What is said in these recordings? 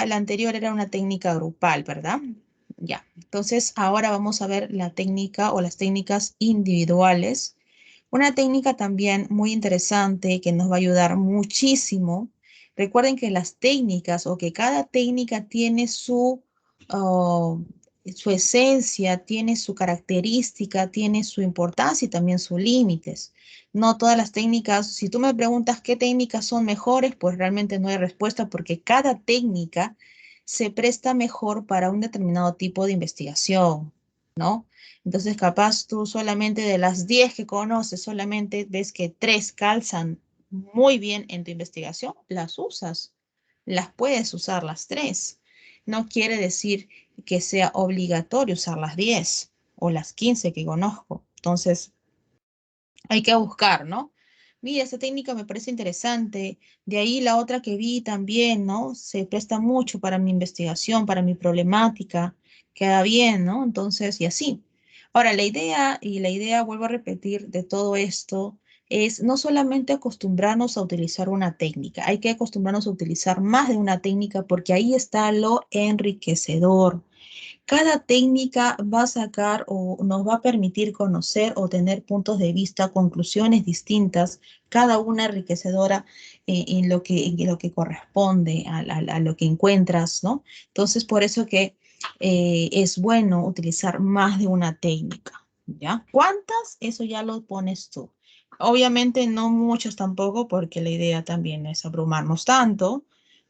la anterior era una técnica grupal, ¿verdad? Ya, entonces ahora vamos a ver la técnica o las técnicas individuales. Una técnica también muy interesante que nos va a ayudar muchísimo. Recuerden que las técnicas o que cada técnica tiene oh, su esencia, tiene su característica, tiene su importancia y también sus límites. No todas las técnicas, si tú me preguntas qué técnicas son mejores, pues realmente no hay respuesta porque cada técnica se presta mejor para un determinado tipo de investigación, ¿no? Entonces, capaz tú solamente de las 10 que conoces, solamente ves que 3 calzan muy bien en tu investigación, las usas, las puedes usar las 3. No quiere decir que sea obligatorio usar las 10 o las 15 que conozco. Entonces, hay que buscar, ¿no? Mira, esta técnica me parece interesante. De ahí la otra que vi también, ¿no? Se presta mucho para mi investigación, para mi problemática. Queda bien, ¿no? Entonces, y así. Ahora, la idea, vuelvo a repetir, de todo esto es no solamente acostumbrarnos a utilizar una técnica, hay que acostumbrarnos a utilizar más de una técnica porque ahí está lo enriquecedor. Cada técnica va a sacar o nos va a permitir conocer o tener puntos de vista, conclusiones distintas, cada una enriquecedora en lo que corresponde a lo que encuentras, ¿no? Entonces, por eso que es bueno utilizar más de una técnica, ¿ya? ¿Cuántas? Eso ya lo pones tú. Obviamente no muchas tampoco, porque la idea también es abrumarnos tanto,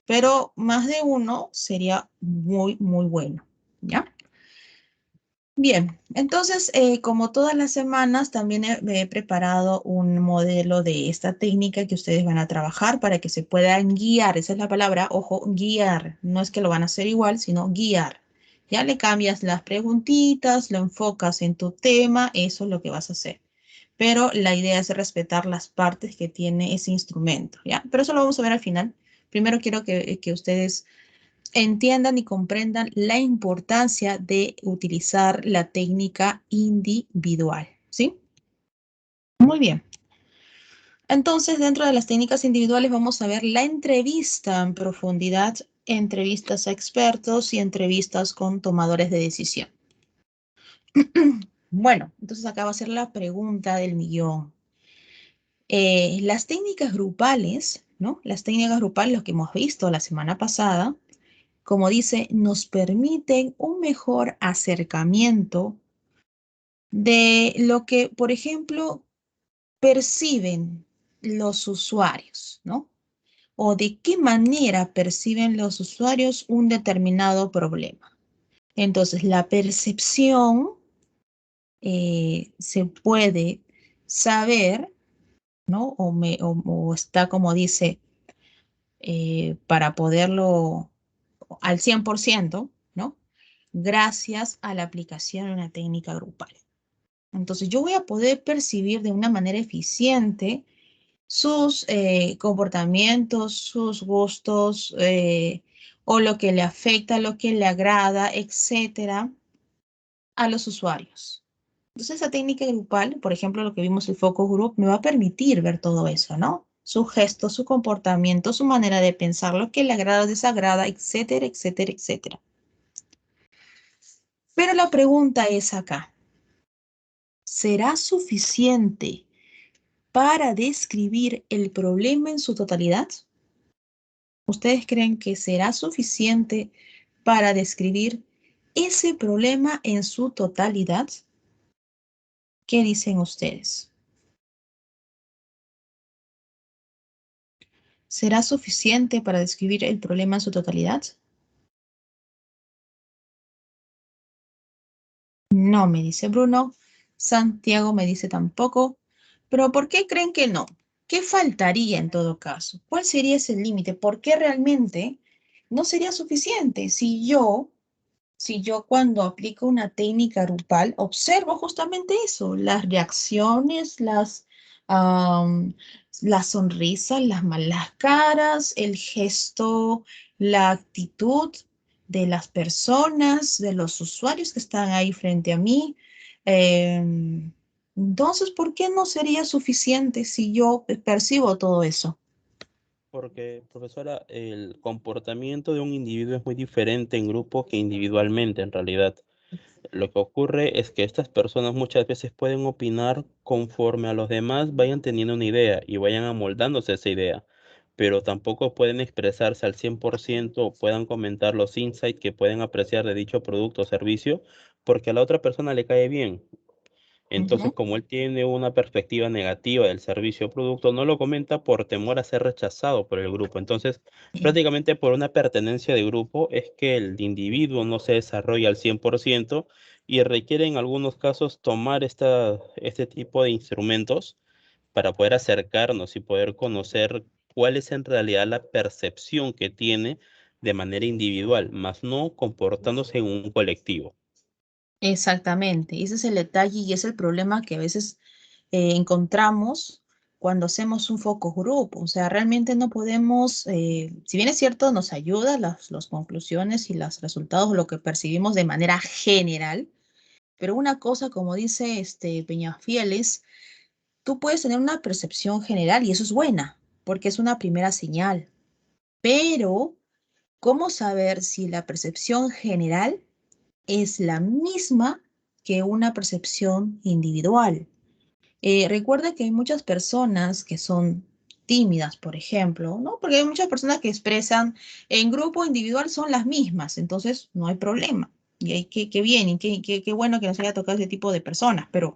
pero más de uno sería muy, muy bueno. ¿Ya? Bien, entonces, como todas las semanas, también he preparado un modelo de esta técnica que ustedes van a trabajar para que se puedan guiar. Esa es la palabra, ojo, guiar. No es que lo van a hacer igual, sino guiar. Ya le cambias las preguntitas, lo enfocas en tu tema, eso es lo que vas a hacer. Pero la idea es respetar las partes que tiene ese instrumento, ¿ya? Pero eso lo vamos a ver al final. Primero quiero que ustedes entiendan y comprendan la importancia de utilizar la técnica individual, ¿sí? Muy bien. Entonces, dentro de las técnicas individuales vamos a ver la entrevista en profundidad, entrevistas a expertos y entrevistas con tomadores de decisión. Bueno, entonces acá va a ser la pregunta del millón. Las técnicas grupales, ¿no? Las técnicas grupales, lo que hemos visto la semana pasada, como dice, nos permiten un mejor acercamiento de lo que, por ejemplo, perciben los usuarios, ¿no? O de qué manera perciben los usuarios un determinado problema. Entonces, la percepción se puede saber, ¿no? O está, como dice, para poderlo al 100%, ¿no? Gracias a la aplicación de una técnica grupal. Entonces, yo voy a poder percibir de una manera eficiente sus comportamientos, sus gustos, o lo que le afecta, lo que le agrada, etcétera, a los usuarios. Entonces, esa técnica grupal, por ejemplo, lo que vimos el focus group, me va a permitir ver todo eso, ¿no? Su gesto, su comportamiento, su manera de pensar, lo que le agrada, desagrada, etcétera, etcétera, etcétera. Pero la pregunta es acá, ¿será suficiente para describir el problema en su totalidad? ¿Ustedes creen que será suficiente para describir ese problema en su totalidad? ¿Qué dicen ustedes? ¿Será suficiente para describir el problema en su totalidad? No, me dice Bruno. Santiago me dice tampoco. Pero ¿por qué creen que no? ¿Qué faltaría en todo caso? ¿Cuál sería ese límite? ¿Por qué realmente no sería suficiente si yo cuando aplico una técnica grupal observo justamente eso, las reacciones, am, las sonrisas, las malas caras, el gesto, la actitud de las personas, de los usuarios que están ahí frente a mí? Entonces, ¿por qué no sería suficiente si yo percibo todo eso? Porque, profesora, el comportamiento de un individuo es muy diferente en grupo que individualmente, en realidad. Lo que ocurre es que estas personas muchas veces pueden opinar conforme a los demás vayan teniendo una idea y vayan amoldándose a esa idea, pero tampoco pueden expresarse al 100% o puedan comentar los insights que pueden apreciar de dicho producto o servicio porque a la otra persona le cae bien. Entonces, Ujú. como él tiene una perspectiva negativa del servicio o producto, no lo comenta por temor a ser rechazado por el grupo. Entonces, prácticamente por una pertenencia de grupo es que el individuo no se desarrolla al 100% y requiere en algunos casos tomar este tipo de instrumentos para poder acercarnos y poder conocer cuál es en realidad la percepción que tiene de manera individual, más no comportándose en un colectivo. Exactamente, ese es el detalle y es el problema que a veces encontramos cuando hacemos un focus group. O sea, realmente no podemos, si bien es cierto, nos ayuda las conclusiones y los resultados, lo que percibimos de manera general, pero una cosa, como dice Peñafieles, tú puedes tener una percepción general y eso es buena, porque es una primera señal, pero ¿cómo saber si la percepción general es la misma que una percepción individual? Recuerda que hay muchas personas que son tímidas, por ejemplo, ¿no? Porque hay muchas personas que expresan en grupo individual son las mismas, entonces no hay problema. Y hay que bien, y qué bueno que nos haya tocado ese tipo de personas, pero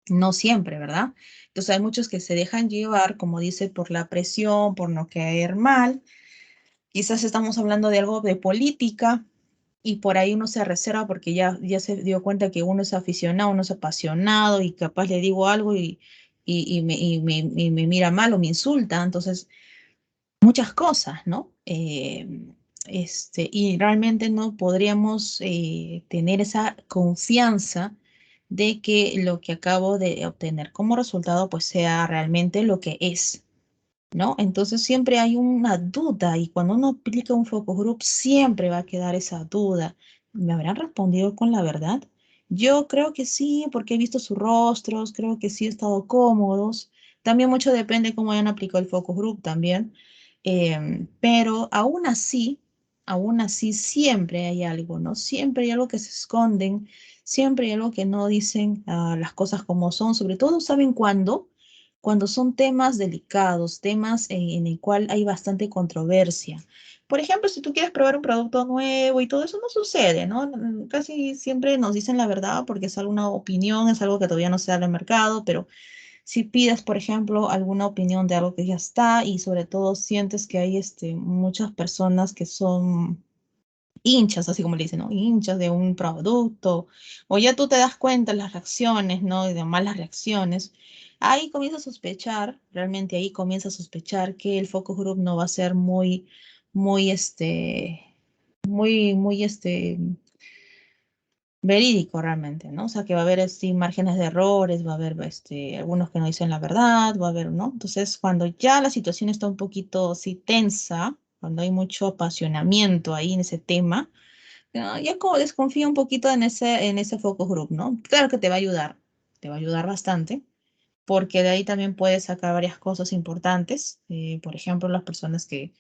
no siempre, ¿verdad? Entonces hay muchos que se dejan llevar, como dice, por la presión, por no caer mal. Quizás estamos hablando de algo de política y por ahí uno se reserva porque ya se dio cuenta que uno es aficionado, uno es apasionado y capaz le digo algo y me mira mal o me insulta. Entonces, muchas cosas, ¿no? Y realmente no podríamos tener esa confianza de que lo que acabo de obtener como resultado pues sea realmente lo que es. ¿No? Entonces siempre hay una duda y cuando uno aplica un focus group siempre va a quedar esa duda. ¿Me habrán respondido con la verdad? Yo creo que sí, porque he visto sus rostros, creo que sí he estado cómodos. También mucho depende cómo hayan aplicado el focus group también. Pero aún así siempre hay algo, ¿no? Siempre hay algo que se esconden, siempre hay algo que no dicen las cosas como son, sobre todo saben cuándo cuando son temas delicados, temas en el cual hay bastante controversia. Por ejemplo, si tú quieres probar un producto nuevo y todo eso no sucede, ¿no? Casi siempre nos dicen la verdad porque es alguna opinión, es algo que todavía no se da en el mercado, pero si pides, por ejemplo, alguna opinión de algo que ya está y sobre todo sientes que hay muchas personas que son hinchas, así como le dicen, ¿no? Hinchas de un producto, o ya tú te das cuenta de las reacciones, ¿no? De malas reacciones. Ahí comienza a sospechar, realmente ahí comienza a sospechar que el focus group no va a ser muy, muy verídico realmente, ¿no? O sea, que va a haber márgenes de errores, va a haber algunos que no dicen la verdad, va a haber, ¿no? Entonces, cuando ya la situación está un poquito así tensa, cuando hay mucho apasionamiento ahí en ese tema, ya como desconfía un poquito en ese focus group, ¿no? Claro que te va a ayudar bastante, porque de ahí también puedes sacar varias cosas importantes. Por ejemplo, las personas que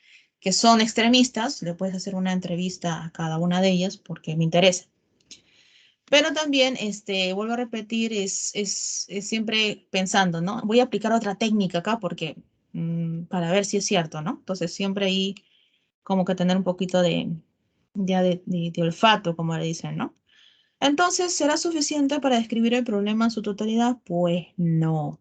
son extremistas, le puedes hacer una entrevista a cada una de ellas porque me interesa. Pero también, vuelvo a repetir, es siempre pensando, ¿no? Voy a aplicar otra técnica acá porque, para ver si es cierto, ¿no? Entonces, siempre ahí como que tener un poquito de olfato, como le dicen, ¿no? Entonces, ¿será suficiente para describir el problema en su totalidad? Pues no.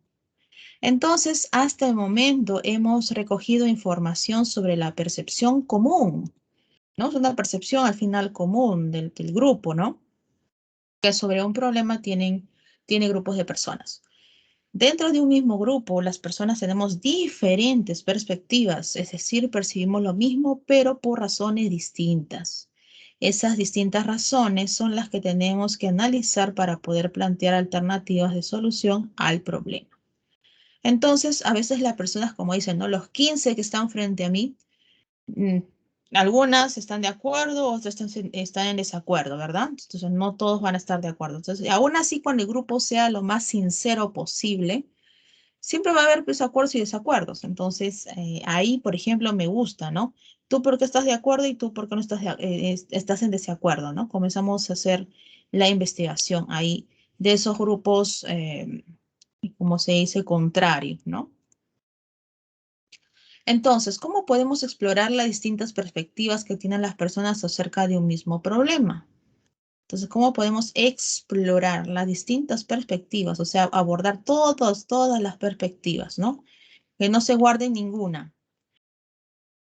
Entonces, hasta el momento hemos recogido información sobre la percepción común, ¿no? Es una percepción al final común del grupo, ¿no? Que sobre un problema tiene grupos de personas. Dentro de un mismo grupo, las personas tenemos diferentes perspectivas, es decir, percibimos lo mismo, pero por razones distintas. Esas distintas razones son las que tenemos que analizar para poder plantear alternativas de solución al problema. Entonces, a veces las personas, como dicen, ¿no? Los 15 que están frente a mí, mm, algunas están de acuerdo, otras están en desacuerdo, ¿verdad? Entonces, no todos van a estar de acuerdo. Entonces, aún así, cuando el grupo sea lo más sincero posible, Siempre va a haber pues, acuerdos y desacuerdos. Entonces, ahí, por ejemplo, me gusta, ¿no? Tú por qué estás de acuerdo y tú por qué no estás, estás en desacuerdo, ¿no? Comenzamos a hacer la investigación ahí de esos grupos, como se dice, contrarios, ¿no? Entonces, ¿cómo podemos explorar las distintas perspectivas que tienen las personas acerca de un mismo problema? Entonces, ¿cómo podemos explorar las distintas perspectivas? O sea, abordar todas las perspectivas, ¿no? Que no se guarde ninguna.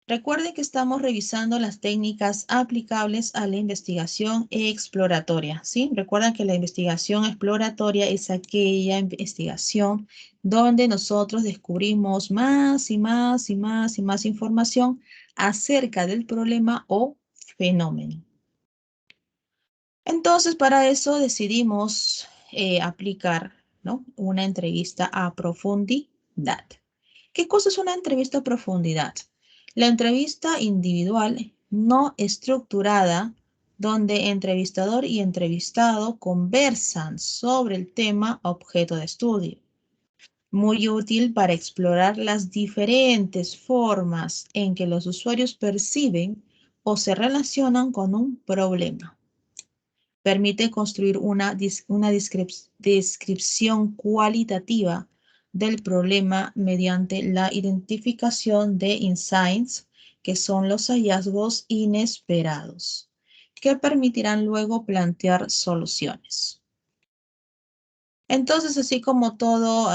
Recuerde que estamos revisando las técnicas aplicables a la investigación exploratoria, ¿sí? Recuerden que la investigación exploratoria es aquella investigación donde nosotros descubrimos más y más y más y más información acerca del problema o fenómeno. Entonces, para eso decidimos aplicar, ¿no? Una entrevista a profundidad. ¿Qué cosa es una entrevista a profundidad? La entrevista individual no estructurada, donde entrevistador y entrevistado conversan sobre el tema objeto de estudio. Muy útil para explorar las diferentes formas en que los usuarios perciben o se relacionan con un problema. Permite construir una descripción cualitativa del problema mediante la identificación de insights, que son los hallazgos inesperados, que permitirán luego plantear soluciones. Entonces, así como todo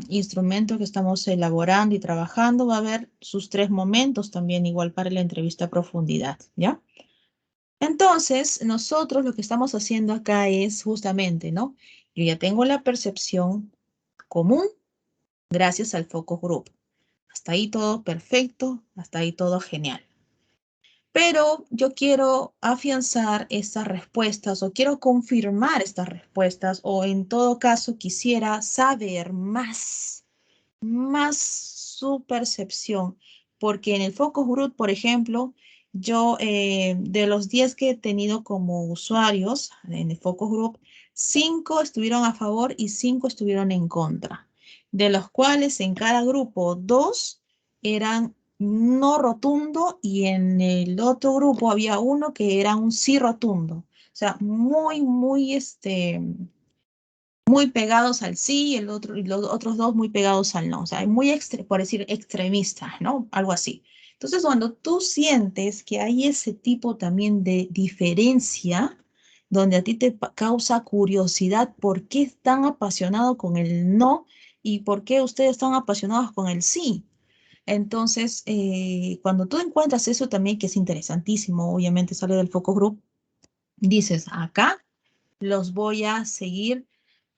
instrumento que estamos elaborando y trabajando, va a haber sus 3 momentos también igual para la entrevista a profundidad, ¿ya? Entonces, nosotros lo que estamos haciendo acá es justamente, ¿no? Yo ya tengo la percepción común gracias al focus group. Hasta ahí todo perfecto, hasta ahí todo genial. Pero yo quiero afianzar estas respuestas o quiero confirmar estas respuestas o en todo caso quisiera saber más su percepción, porque en el focus group, por ejemplo, yo de los 10 que he tenido como usuarios en el focus group, 5 estuvieron a favor y 5 estuvieron en contra, de los cuales en cada grupo 2 eran no rotundo y en el otro grupo había uno que era un sí rotundo. O sea, muy pegados al sí y y los otros dos muy pegados al no. O sea, muy, por decir, extremistas, ¿no? Algo así. Entonces, cuando tú sientes que hay ese tipo también de diferencia, donde a ti te causa curiosidad por qué están apasionados con el no y por qué ustedes están apasionados con el sí. Entonces, cuando tú encuentras eso también, que es interesantísimo, obviamente sale del focus group, dices, acá los voy a seguir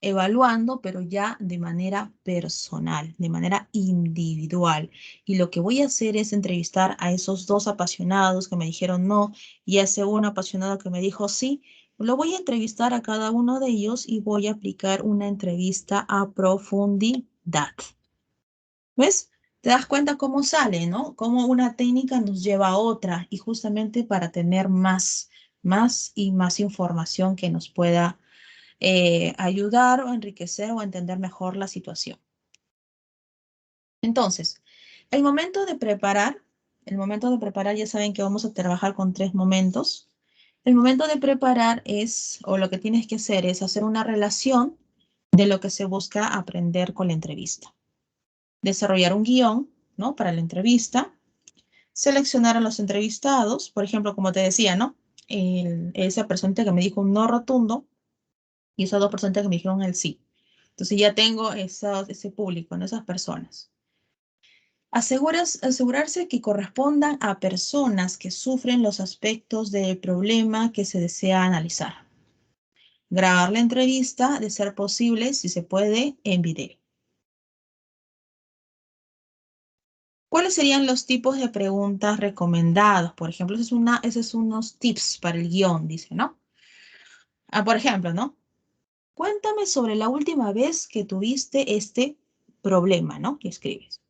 evaluando, pero ya de manera personal, de manera individual. Y lo que voy a hacer es entrevistar a esos 2 apasionados que me dijeron no y a ese uno apasionado que me dijo sí. Lo voy a entrevistar a cada uno de ellos y voy a aplicar una entrevista a profundidad. ¿Ves? Te das cuenta cómo sale, ¿no? Cómo una técnica nos lleva a otra y justamente para tener más y más información que nos pueda ayudar o enriquecer o entender mejor la situación. Entonces, el momento de preparar, ya saben que vamos a trabajar con 3 momentos. El momento de preparar es, o lo que tienes que hacer es hacer una relación de lo que se busca aprender con la entrevista. Desarrollar un guión, ¿no? Para la entrevista. Seleccionar a los entrevistados, por ejemplo, como te decía, ¿no? Esa persona que me dijo un no rotundo, y esas 2 personas que me dijeron el sí. Entonces ya tengo ese público, ¿no? Esas personas. Asegurarse que correspondan a personas que sufren los aspectos del problema que se desea analizar. Grabar la entrevista, de ser posible, si se puede, en video. ¿Cuáles serían los tipos de preguntas recomendados? Por ejemplo, ese es unos tips para el guión, dice, ¿no? Por ejemplo, ¿no? Cuéntame sobre la última vez que tuviste este problema, ¿no? Que escribes.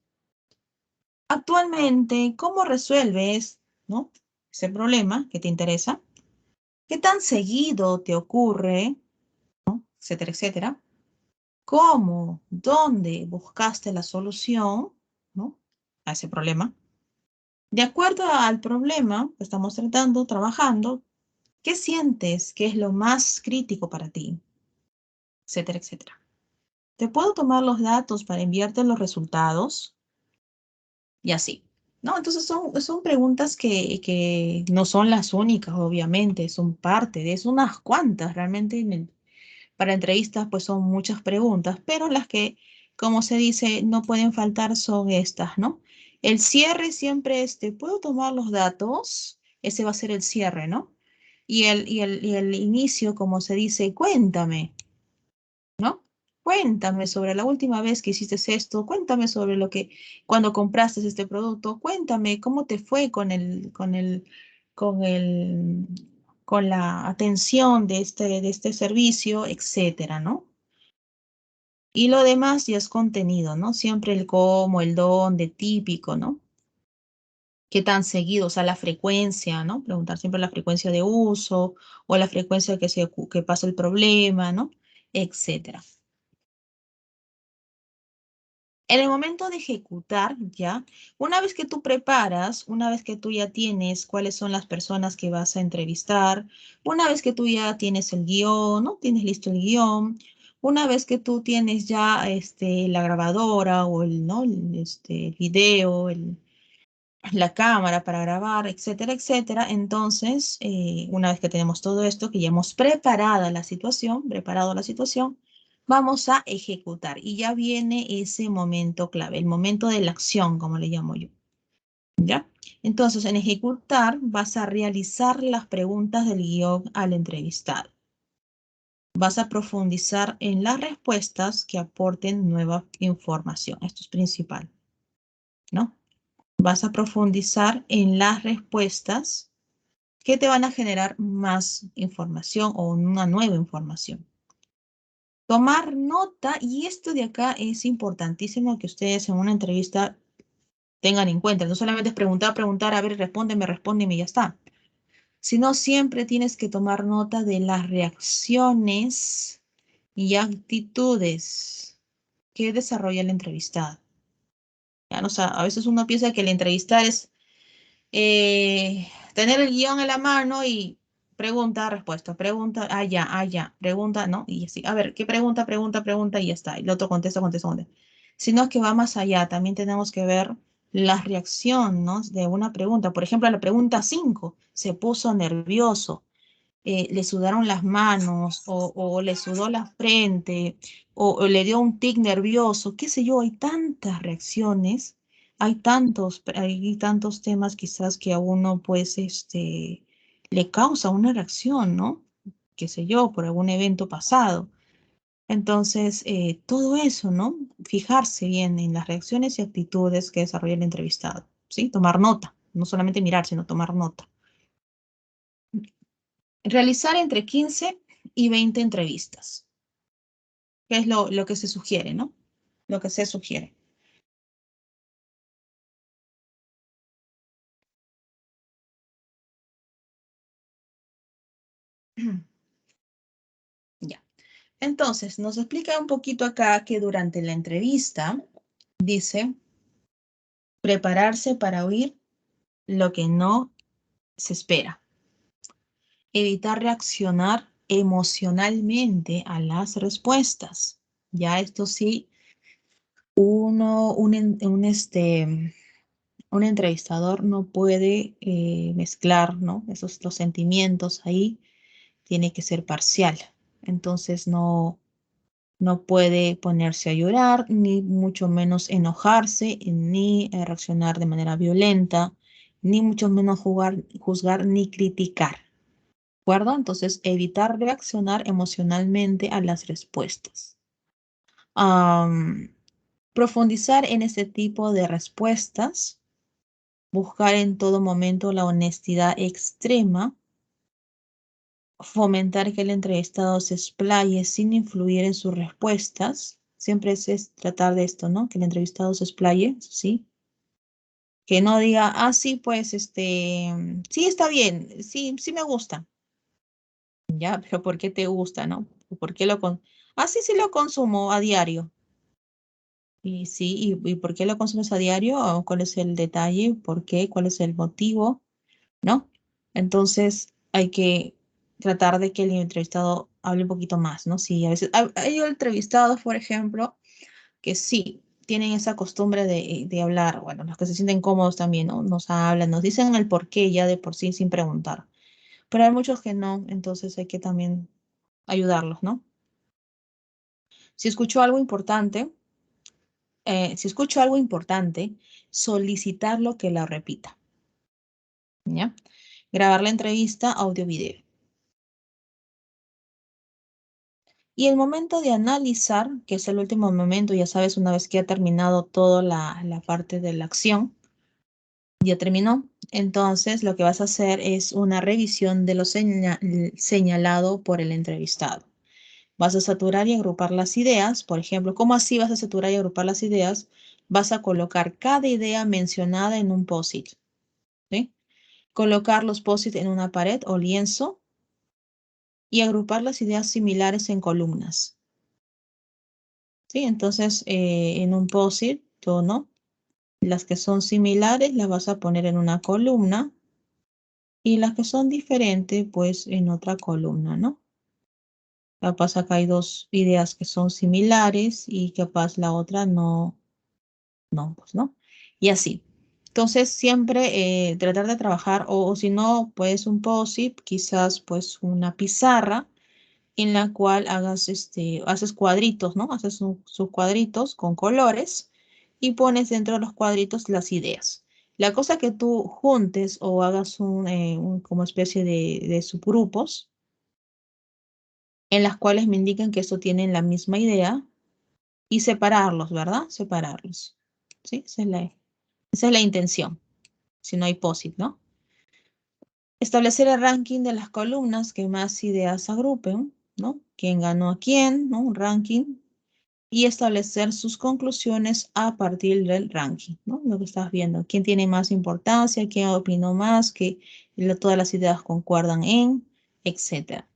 Actualmente, ¿cómo resuelves, ¿no? Ese problema que te interesa? ¿Qué tan seguido te ocurre? Etcétera, etcétera. cómo, dónde buscaste la solución, ¿no? A ese problema. De acuerdo al problema que estamos tratando, trabajando, ¿qué sientes que es lo más crítico para ti? Etcétera, etcétera. Te puedo tomar los datos para enviarte los resultados y así. ¿No? Entonces son preguntas que no son las únicas, obviamente, son parte de eso, unas cuantas realmente para entrevistas pues son muchas preguntas, pero las que, como se dice, no pueden faltar son estas, ¿no? El cierre siempre es, ¿te puedo tomar los datos? Ese va a ser el cierre, ¿no? Y el inicio, como se dice, cuéntame, ¿no? Cuéntame sobre la última vez que hiciste esto, cuéntame sobre lo que, cuando compraste este producto, cuéntame cómo te fue con el, con la atención de este servicio, etcétera, ¿no? Y lo demás ya es contenido, ¿no? Siempre el cómo, el dónde, típico, ¿no? ¿Qué tan seguido? O sea, la frecuencia, ¿no? Preguntar siempre la frecuencia de uso o la frecuencia que pasa el problema, ¿no? Etcétera. En el momento de ejecutar, ya, una vez que tú preparas, una vez que tú ya tienes cuáles son las personas que vas a entrevistar, una vez que tú ya tienes el guión, ¿no? Tienes listo el guión, una vez que tú tienes ya la grabadora o ¿no? El video, la cámara para grabar, etcétera, etcétera, entonces, una vez que tenemos todo esto, que ya hemos preparado la situación, vamos a ejecutar y ya viene ese momento clave, el momento de la acción, como le llamo yo. ¿Ya? Entonces, en ejecutar vas a realizar las preguntas del guión al entrevistado. Vas a profundizar en las respuestas que aporten nueva información. Esto es principal, ¿no? Vas a profundizar en las respuestas que te van a generar más información o una nueva información. Tomar nota, y esto de acá es importantísimo que ustedes en una entrevista tengan en cuenta. No solamente es preguntar, preguntar, a ver, respóndeme y ya está. Sino siempre tienes que tomar nota de las reacciones y actitudes que desarrolla el entrevistado. Ya, o sea, a veces uno piensa que el entrevistar es tener el guión en la mano y pregunta, ya, pregunta, ¿no? Y así, a ver, ¿qué pregunta, pregunta y ya está. Y el otro contesta. Sino que va más allá, también tenemos que ver la reacción, ¿no? De una pregunta. Por ejemplo, la pregunta 5 se puso nervioso, le sudaron las manos o le sudó la frente o le dio un tic nervioso, qué sé yo, hay tantas reacciones, hay tantos temas quizás que a uno pues le causa una reacción, ¿no? Qué sé yo, por algún evento pasado. Entonces, todo eso, ¿no? Fijarse bien en las reacciones y actitudes que desarrolla el entrevistado, ¿sí? Tomar nota, no solamente mirar, sino tomar nota. Realizar entre 15 y 20 entrevistas, que es lo que se sugiere, ¿no? Lo que se sugiere. Ya. Entonces, nos explica un poquito acá que durante la entrevista dice prepararse para oír lo que no se espera. Evitar reaccionar emocionalmente a las respuestas. Ya esto sí, un entrevistador no puede mezclar, ¿no? Los sentimientos ahí tiene que ser parcial. Entonces no puede ponerse a llorar, ni mucho menos enojarse, ni reaccionar de manera violenta, ni mucho menos juzgar ni criticar. ¿De acuerdo? Entonces, evitar reaccionar emocionalmente a las respuestas. Am, Profundizar en este tipo de respuestas, buscar en todo momento la honestidad extrema, fomentar que el entrevistado se explaye sin influir en sus respuestas. Siempre es tratar de esto, ¿no? Que el entrevistado se explaye, ¿sí? Que no diga, sí, pues, sí, está bien, sí, sí me gusta. Ya, pero ¿por qué te gusta, no? ¿Por qué Así sí lo consumo a diario. Y sí, ¿y por qué lo consumes a diario? ¿O cuál es el detalle? ¿Por qué? ¿Cuál es el motivo? ¿No? Entonces hay que tratar de que el entrevistado hable un poquito más, ¿no? Sí, a veces hay entrevistados, por ejemplo, que sí tienen esa costumbre de hablar, bueno, los que se sienten cómodos también, ¿no? Nos hablan, nos dicen el por qué ya de por sí sin preguntar. Pero hay muchos que no, entonces hay que también ayudarlos, ¿no? Si escucho algo importante, si escucho algo importante, solicitarlo que la repita, ¿ya? Grabar la entrevista audio-video. Y el momento de analizar, que es el último momento, ya sabes, una vez que ha terminado toda la parte de la acción, ya terminó. Entonces, lo que vas a hacer es una revisión de lo señalado por el entrevistado. Vas a saturar y agrupar las ideas. Por ejemplo, ¿cómo así vas a saturar y agrupar las ideas? Vas a colocar cada idea mencionada en un post-it, ¿sí? Colocar los post-it en una pared o lienzo y agrupar las ideas similares en columnas, ¿sí? Entonces, en un post-it, ¿no? Las que son similares las vas a poner en una columna y las que son diferentes, pues en otra columna, ¿no? Capaz acá hay dos ideas que son similares y capaz la otra no, pues no. Y así. Entonces, siempre tratar de trabajar, o si no, pues un post-it, quizás pues una pizarra en la cual haces cuadritos, ¿no? Haces sus cuadritos con colores y pones dentro de los cuadritos las ideas. La cosa que tú juntes o hagas como especie de subgrupos en las cuales me indican que esto tienen la misma idea y separarlos, ¿verdad? Separarlos. ¿Sí? Esa es la intención, si no hay POSIT, ¿no? Establecer el ranking de las columnas que más ideas agrupen, ¿no? ¿Quién ganó a quién? ¿No? Un ranking. Y establecer sus conclusiones a partir del ranking, ¿no? Lo que estás viendo. ¿Quién tiene más importancia? ¿Quién opinó más? ¿Que todas las ideas concuerdan en? Etcétera.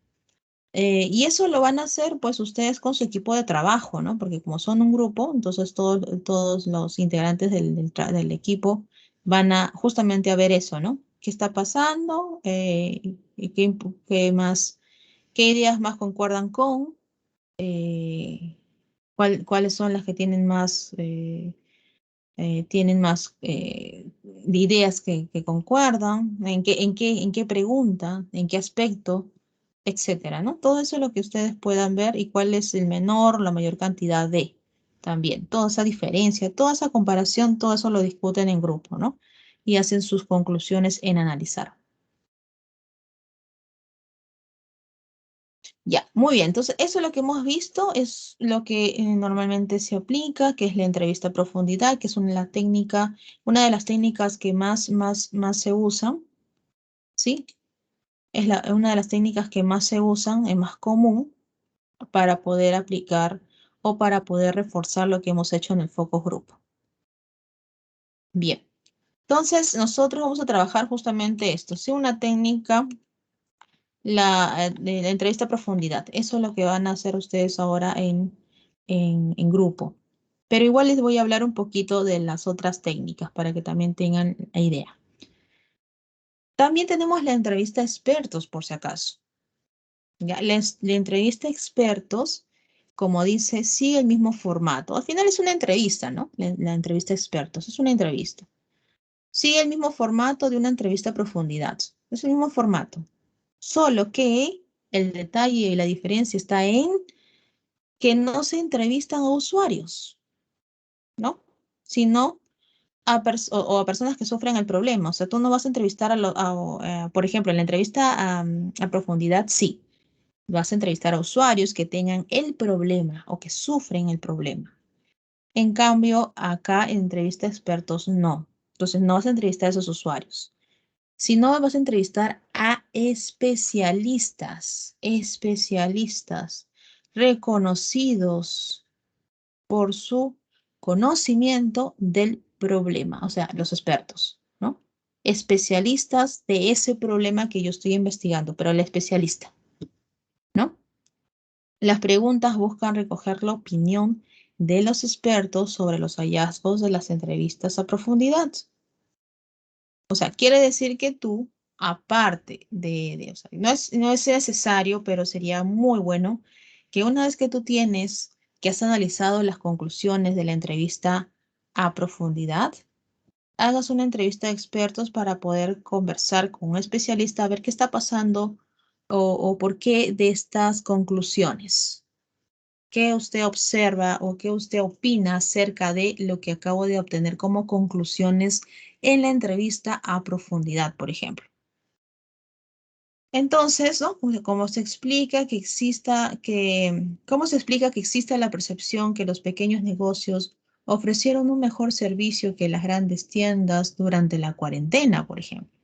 Y eso lo van a hacer pues ustedes con su equipo de trabajo, ¿no? Porque como son un grupo, entonces todos los integrantes del equipo van a justamente a ver eso, ¿no? ¿Qué está pasando? Y qué ideas más concuerdan con? Eh, ¿Cuáles son las que tienen más de ideas que concuerdan, en qué pregunta, en qué aspecto, etcétera, ¿no? Todo eso es lo que ustedes puedan ver y cuál es el menor, la mayor cantidad de también. Toda esa diferencia, toda esa comparación, todo eso lo discuten en grupo, ¿no? Y hacen sus conclusiones en analizar. Ya, muy bien. Entonces, eso es lo que hemos visto, es lo que normalmente se aplica, que es la entrevista a profundidad, que es una de las técnicas que más se usan, ¿sí? Es una de las técnicas que más se usan, es más común para poder aplicar o para poder reforzar lo que hemos hecho en el focus group. Bien. Entonces, nosotros vamos a trabajar justamente esto, ¿sí? Una técnica de la entrevista a profundidad. Eso es lo que van a hacer ustedes ahora en grupo. Pero igual les voy a hablar un poquito de las otras técnicas para que también tengan la idea. También tenemos la entrevista a expertos, por si acaso. ¿Ya? La entrevista a expertos, como dice, sigue el mismo formato. Al final es una entrevista, ¿no? La entrevista a expertos es una entrevista. Sigue el mismo formato de una entrevista a profundidad. Es el mismo formato. Solo que el detalle y la diferencia está en que no se entrevistan a usuarios, ¿no? Sino o a personas que sufren el problema. O sea, tú no vas a entrevistar por ejemplo, en la entrevista a profundidad, sí. Vas a entrevistar a usuarios que tengan el problema o que sufren el problema. En cambio, acá en entrevista a expertos, no. Entonces, no vas a entrevistar a esos usuarios. Si no, vas a entrevistar a especialistas reconocidos por su conocimiento del problema, o sea, los expertos, ¿no? Especialistas de ese problema que yo estoy investigando, pero el especialista, ¿no? Las preguntas buscan recoger la opinión de los expertos sobre los hallazgos de las entrevistas a profundidad. O sea, quiere decir que tú, aparte o sea, no es necesario, pero sería muy bueno que una vez que tú tienes, que has analizado las conclusiones de la entrevista a profundidad, hagas una entrevista de expertos para poder conversar con un especialista a ver qué está pasando o por qué de estas conclusiones. ¿Qué usted observa o qué usted opina acerca de lo que acabo de obtener como conclusiones en la entrevista a profundidad, por ejemplo? Entonces, ¿no? ¿Cómo se explica que cómo se explica que exista la percepción que los pequeños negocios ofrecieron un mejor servicio que las grandes tiendas durante la cuarentena, por ejemplo?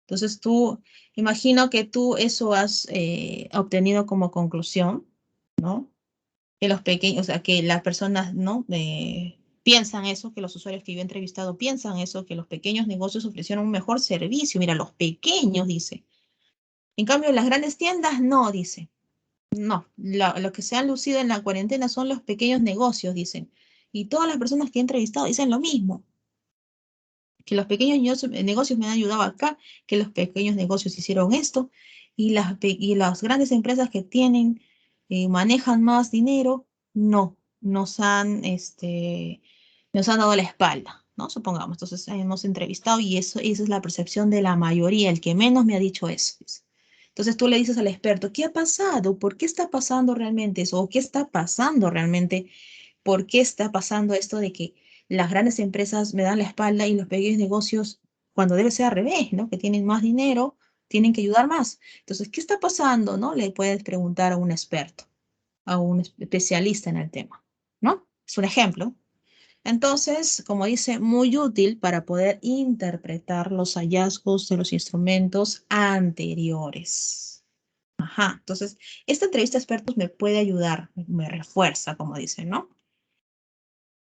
Entonces, imagino que tú eso has obtenido como conclusión, ¿no? Que los pequeños, o sea, que las personas, ¿no? Piensan eso, que los usuarios que yo he entrevistado piensan eso, que los pequeños negocios ofrecieron un mejor servicio. Mira, los pequeños, dice. En cambio, las grandes tiendas no, dice. No, lo que se han lucido en la cuarentena son los pequeños negocios, dicen. Y todas las personas que he entrevistado dicen lo mismo, que los pequeños negocios me han ayudado acá, que los pequeños negocios hicieron esto, y las grandes empresas que tienen, manejan más dinero, no, nos han dado la espalda, ¿no? Supongamos, entonces hemos entrevistado y esa es la percepción de la mayoría, el que menos me ha dicho eso. Dice. Entonces tú le dices al experto, ¿qué ha pasado? ¿Por qué está pasando realmente eso? ¿O qué está pasando realmente? ¿Por qué está pasando esto de que las grandes empresas me dan la espalda y los pequeños negocios, cuando debe ser al revés, ¿no? Que tienen más dinero, tienen que ayudar más. Entonces, ¿qué está pasando, no? Le puedes preguntar a un experto, a un especialista en el tema, ¿no? Es un ejemplo. Entonces, como dice, muy útil para poder interpretar los hallazgos de los instrumentos anteriores. Ajá, entonces, esta entrevista de expertos me puede ayudar, me refuerza, como dicen, ¿no?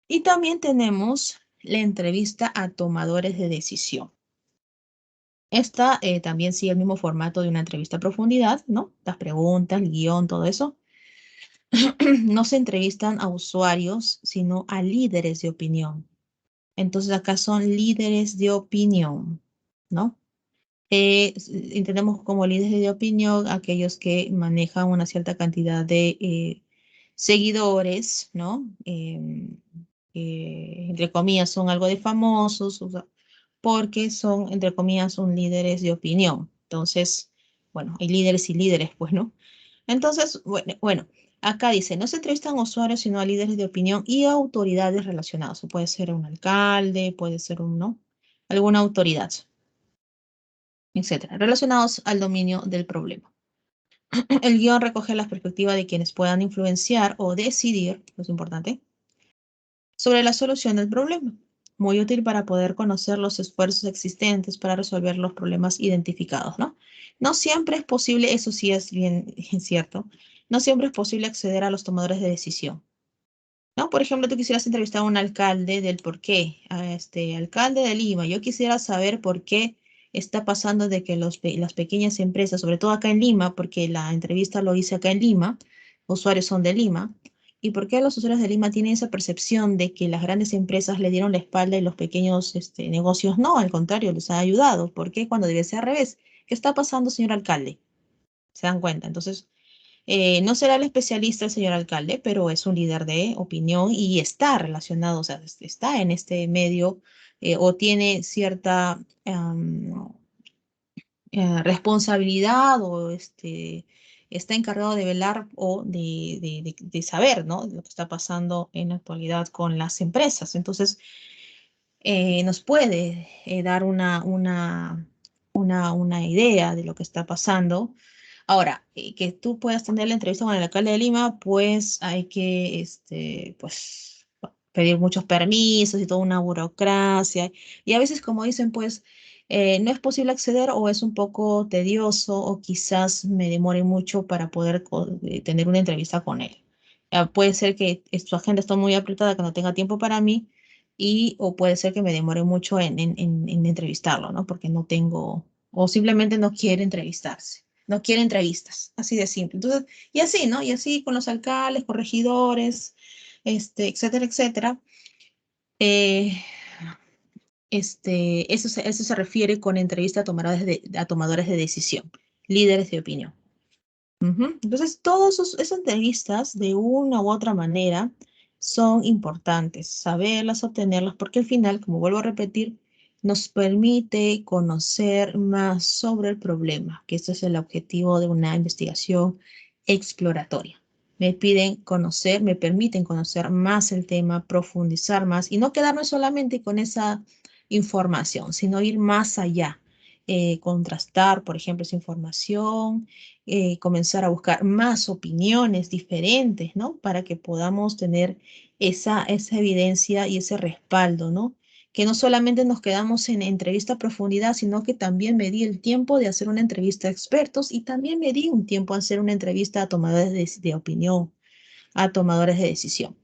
Y también tenemos la entrevista a tomadores de decisión. Esta también sigue el mismo formato de una entrevista a profundidad, ¿no? Las preguntas, el guión, todo eso. No se entrevistan a usuarios, sino a líderes de opinión. Entonces acá son líderes de opinión, ¿no? Entendemos como líderes de opinión aquellos que manejan una cierta cantidad de seguidores, ¿no? Entre comillas, son algo de famosos, o sea, porque son, entre comillas, son líderes de opinión. Entonces, bueno, hay líderes y líderes, pues, ¿no? Entonces, bueno, acá dice, no se entrevistan a usuarios, sino a líderes de opinión y autoridades relacionadas. O puede ser un alcalde, puede ser un, ¿no? Alguna autoridad, etcétera, relacionados al dominio del problema. El guión recoge las perspectivas de quienes puedan influenciar o decidir, lo es importante, sobre la solución del problema. Muy útil para poder conocer los esfuerzos existentes para resolver los problemas identificados, ¿no? No siempre es posible, eso sí es bien cierto, no siempre es posible acceder a los tomadores de decisión, ¿no? Por ejemplo, tú quisieras entrevistar a un alcalde del por qué, a este alcalde de Lima, yo quisiera saber por qué está pasando de que las pequeñas empresas, sobre todo acá en Lima, porque la entrevista lo hice acá en Lima, usuarios son de Lima, y por qué los usuarios de Lima tienen esa percepción de que las grandes empresas le dieron la espalda y los pequeños negocios no, al contrario, les ha ayudado. ¿Por qué cuando debe ser al revés? ¿Qué está pasando, señor alcalde? ¿Se dan cuenta? Entonces, no será el especialista el señor alcalde, pero es un líder de opinión y está relacionado, o sea, está en este medio o tiene cierta responsabilidad o está encargado de velar o de saber, ¿no? Lo que está pasando en la actualidad con las empresas. Entonces, nos puede dar una idea de lo que está pasando. Ahora, que tú puedas tener la entrevista con el alcalde de Lima, pues hay que, pues, pedir muchos permisos y toda una burocracia. Y a veces, como dicen, pues, no es posible acceder o es un poco tedioso o quizás me demore mucho para poder tener una entrevista con él. Puede ser que su agenda está muy apretada, que no tenga tiempo para mí o puede ser que me demore mucho en entrevistarlo, ¿no? Porque no tengo, o simplemente no quiere entrevistarse. no quiere entrevistas, así de simple. Entonces, y así, ¿no? Y así con los alcaldes, corregidores, etcétera, etcétera. Eh, eso se refiere con entrevista a tomadores de decisión, líderes de opinión. Ujú. Entonces, todas esas entrevistas, de una u otra manera, son importantes, saberlas, obtenerlas, porque al final, como vuelvo a repetir, nos permite conocer más sobre el problema, que ese es el objetivo de una investigación exploratoria. Me piden conocer, me permiten conocer más el tema, profundizar más y no quedarme solamente con esa información, sino ir más allá, contrastar, por ejemplo, esa información, comenzar a buscar más opiniones diferentes, ¿no? Para que podamos tener esa evidencia y ese respaldo, ¿no? Que no solamente nos quedamos en entrevista a profundidad, sino que también me di el tiempo de hacer una entrevista a expertos y también me di un tiempo a hacer una entrevista a tomadores de opinión, a tomadores de decisión.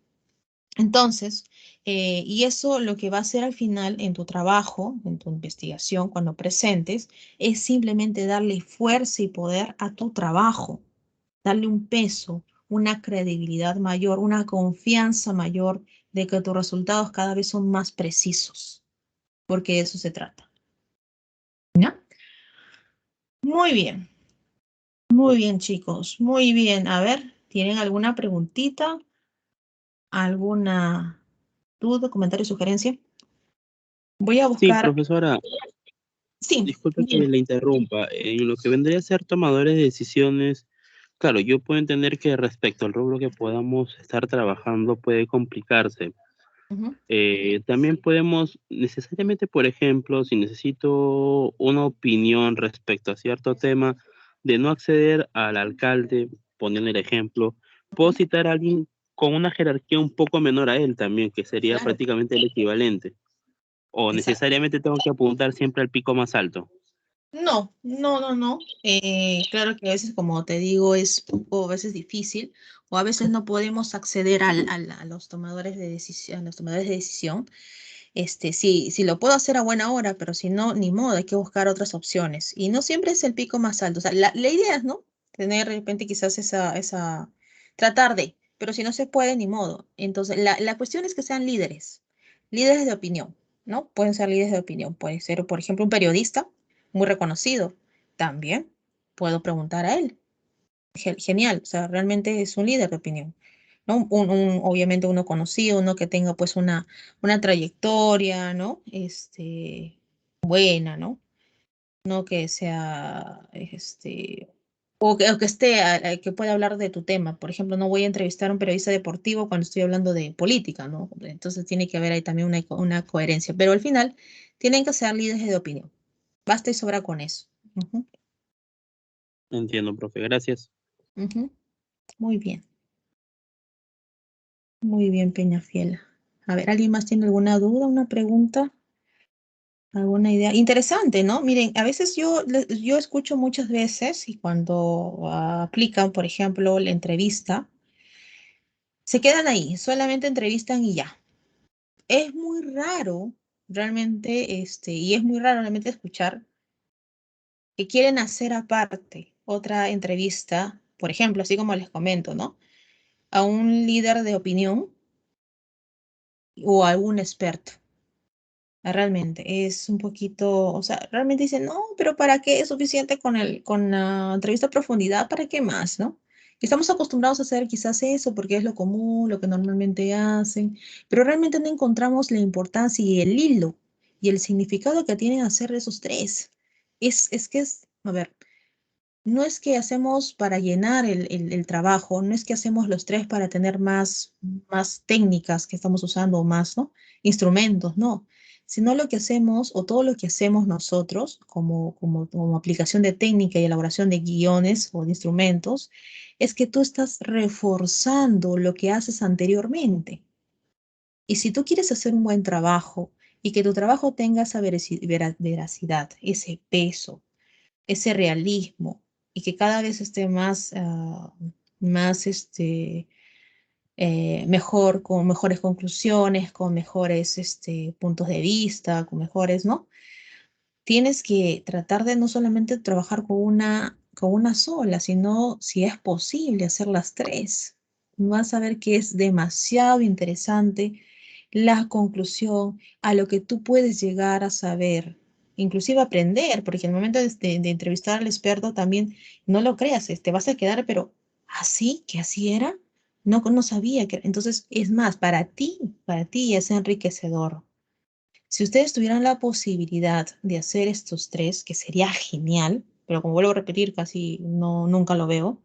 Entonces, y eso lo que va a hacer al final en tu trabajo, en tu investigación, cuando presentes, es simplemente darle fuerza y poder a tu trabajo, darle un peso, una credibilidad mayor, una confianza mayor de que tus resultados cada vez son más precisos, porque de eso se trata. ¿Ya? Muy muy bien, chicos, muy bien. A ver, ¿tienen alguna preguntita? ¿Alguna duda, comentario, sugerencia? Voy a Sí, buscar. profesora, Sí, disculpe que bien. le interrumpa. En lo que vendría a ser tomadores de decisiones, claro, yo puedo entender que respecto al rubro que podamos estar trabajando puede complicarse. Ujú, También podemos, necesariamente, por ejemplo, si necesito una opinión respecto a cierto tema, de no acceder al alcalde, poniendo el ejemplo, puedo ujú. citar a alguien con una jerarquía un poco menor a él también, que sería Claro, prácticamente el equivalente. O exacto. necesariamente tengo que apuntar siempre al pico más alto. No, no, no, no. Claro que a veces, como te digo, es un poco a veces difícil o a veces no podemos acceder a los tomadores de decisión, a los tomadores de decisión. Sí, sí lo puedo hacer a buena hora, pero si no, ni modo, hay que buscar otras opciones. Y no siempre es el pico más alto. O sea, la idea es, ¿no? Tener de repente quizás tratar de, pero si no se puede, ni modo. Entonces, la cuestión es que sean líderes, líderes de opinión, ¿no? Pueden ser líderes de opinión. Puede ser, por ejemplo, un periodista muy reconocido. También puedo preguntar a él. Genial, o sea, realmente es un líder de opinión. ¿No? Obviamente uno conocido, uno que tenga pues una trayectoria, ¿no? Buena, ¿no? No que sea, o que esté, que pueda hablar de tu tema. Por ejemplo, no voy a entrevistar a un periodista deportivo cuando estoy hablando de política, ¿no? Entonces tiene que haber ahí también una coherencia. Pero al final tienen que ser líderes de opinión. Basta y sobra con eso. Ujú, Entiendo, profe, gracias. ujú. Muy bien, muy bien, Peñafiel. A ver, ¿alguien más tiene alguna duda, una pregunta? ¿Alguna idea? Interesante, ¿no? Miren, a veces yo escucho muchas veces y cuando aplican, por ejemplo, la entrevista, se quedan ahí, solamente entrevistan y ya. Es muy raro, realmente, y es muy raro realmente escuchar que quieren hacer aparte otra entrevista, por ejemplo, así como les comento, ¿no? A un líder de opinión o a algún experto. Realmente es un poquito, o sea, realmente dicen, no, pero ¿para qué es suficiente con la entrevista a profundidad? ¿Para qué más, no? Estamos acostumbrados a hacer quizás eso porque es lo común, lo que normalmente hacen, pero realmente no encontramos la importancia y el hilo y el significado que tienen hacer esos tres. A ver, no es que hacemos para llenar el trabajo, no es que hacemos los tres para tener más técnicas que estamos usando o más, ¿no? Instrumentos, no. Sino lo que hacemos o todo lo que hacemos nosotros como aplicación de técnica y elaboración de guiones o de instrumentos, es que tú estás reforzando lo que haces anteriormente. Y si tú quieres hacer un buen trabajo y que tu trabajo tenga esa veracidad, ese peso, ese realismo y que cada vez esté más mejor, con mejores conclusiones, con mejores puntos de vista, con mejores, ¿no? Tienes que tratar de no solamente trabajar con una sola, sino si es posible hacer las tres. Vas a ver que es demasiado interesante la conclusión a lo que tú puedes llegar a saber, inclusive aprender, porque en el momento de entrevistar al experto también, no lo creas, te vas a quedar, pero así, que así era, no sabía que, entonces es más, para ti es enriquecedor. Si ustedes tuvieran la posibilidad de hacer estos tres, que sería genial, pero como vuelvo a repetir, casi no, nunca lo veo,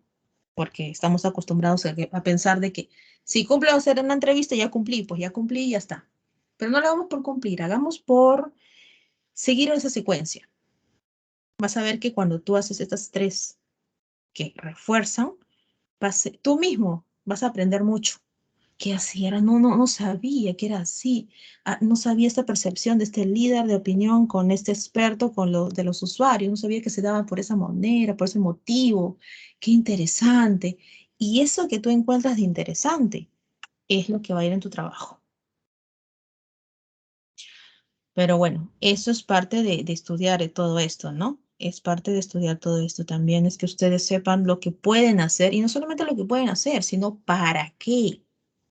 porque estamos acostumbrados a pensar de que si cumplo hacer una entrevista, ya cumplí, pues ya cumplí y ya está. Pero no lo hagamos por cumplir, hagamos por seguir esa secuencia. Vas a ver que cuando tú haces estas tres que refuerzan, tú mismo vas a aprender mucho. ¿Qué así era? No sabía que era así. No sabía esta percepción de este líder de opinión con este experto, con lo de los usuarios. No sabía que se daba por esa manera, por ese motivo. Qué interesante. Y eso que tú encuentras de interesante es lo que va a ir en tu trabajo. Pero bueno, eso es parte de estudiar todo esto, ¿no? Es parte de estudiar todo esto también, es que ustedes sepan lo que pueden hacer y no solamente lo que pueden hacer, sino para qué.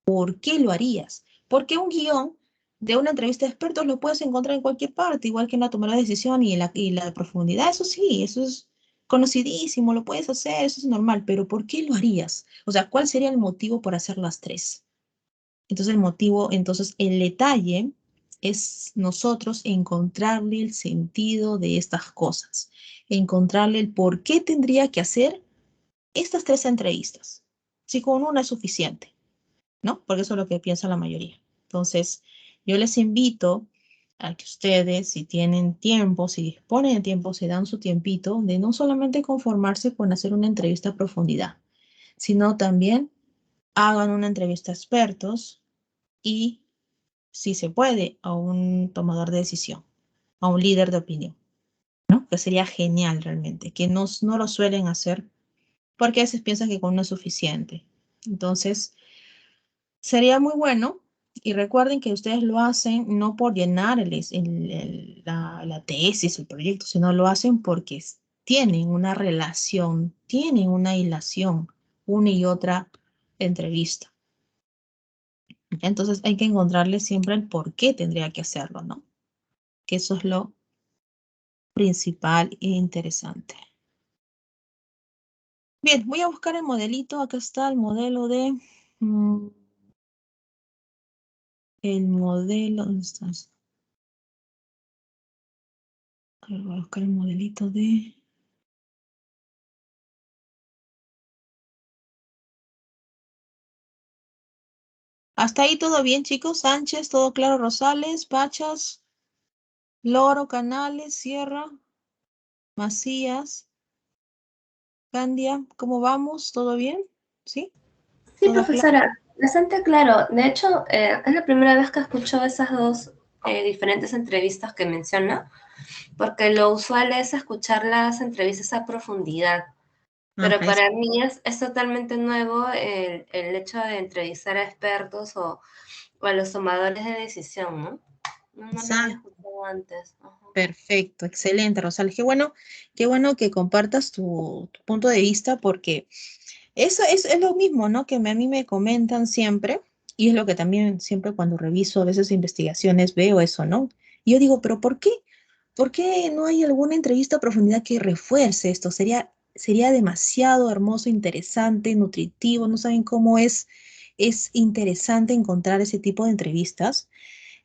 ¿Por qué lo harías? Porque un guión de una entrevista de expertos lo puedes encontrar en cualquier parte, igual que en la toma de decisión y la profundidad. Eso sí, eso es conocidísimo, lo puedes hacer, eso es normal, pero ¿por qué lo harías? O sea, ¿cuál sería el motivo por hacer las tres? Entonces el detalle es nosotros encontrarle el sentido de estas cosas, encontrarle el por qué tendría que hacer estas tres entrevistas. Si con una es suficiente. ¿No? Porque eso es lo que piensa la mayoría. Entonces, yo les invito a que ustedes, si tienen tiempo, si disponen de tiempo, se dan su tiempito de no solamente conformarse con hacer una entrevista a profundidad, sino también hagan una entrevista a expertos y, si se puede, a un tomador de decisión, a un líder de opinión, ¿no? Que sería genial realmente, que no lo suelen hacer porque a veces piensan que con uno es suficiente. Entonces, sería muy bueno. Y recuerden que ustedes lo hacen no por llenar la tesis, el proyecto, sino lo hacen porque tienen una relación, tienen una hilación, una y otra entrevista. Entonces hay que encontrarle siempre el por qué tendría que hacerlo, ¿no? Que eso es lo principal e interesante. Bien, voy a buscar el modelito. Acá está el modelo mm, el modelo, ¿dónde está? A ver, voy a buscar el modelito de... Hasta ahí todo bien, chicos. Sánchez, todo claro. Rosales, Pachas, Loro, Canales, Sierra, Macías, Candia. ¿Cómo vamos? ¿Todo bien? ¿Sí? Sí, ¿Todo claro? profesora, bastante claro. De hecho, es la primera vez que escucho esas dos diferentes entrevistas que menciona, porque lo usual es escuchar las entrevistas a profundidad. Pero Ajá, para mí es totalmente nuevo el hecho de entrevistar a expertos o a los tomadores de decisión, ¿no? No lo había exacto. escuchado antes. Ajá. Perfecto, excelente, Rosales. Qué bueno que compartas tu punto de vista porque eso es lo mismo, ¿no? Que a mí me comentan siempre y es lo que también siempre cuando reviso a veces investigaciones veo eso, ¿no? Y yo digo, pero ¿por qué? ¿Por qué no hay alguna entrevista a profundidad que refuerce esto? Sería demasiado hermoso, interesante, nutritivo. No saben cómo es interesante encontrar ese tipo de entrevistas.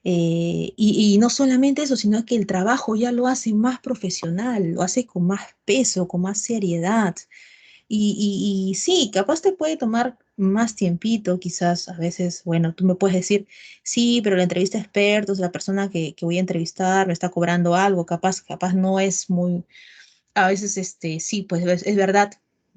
Y no solamente eso, sino que el trabajo ya lo hace más profesional, lo hace con más peso, con más seriedad. Y sí, capaz te puede tomar más tiempito, quizás a veces, bueno, tú me puedes decir, sí, pero la entrevista de expertos, la persona que voy a entrevistar me está cobrando algo, capaz no es muy, a veces, sí, pues es verdad.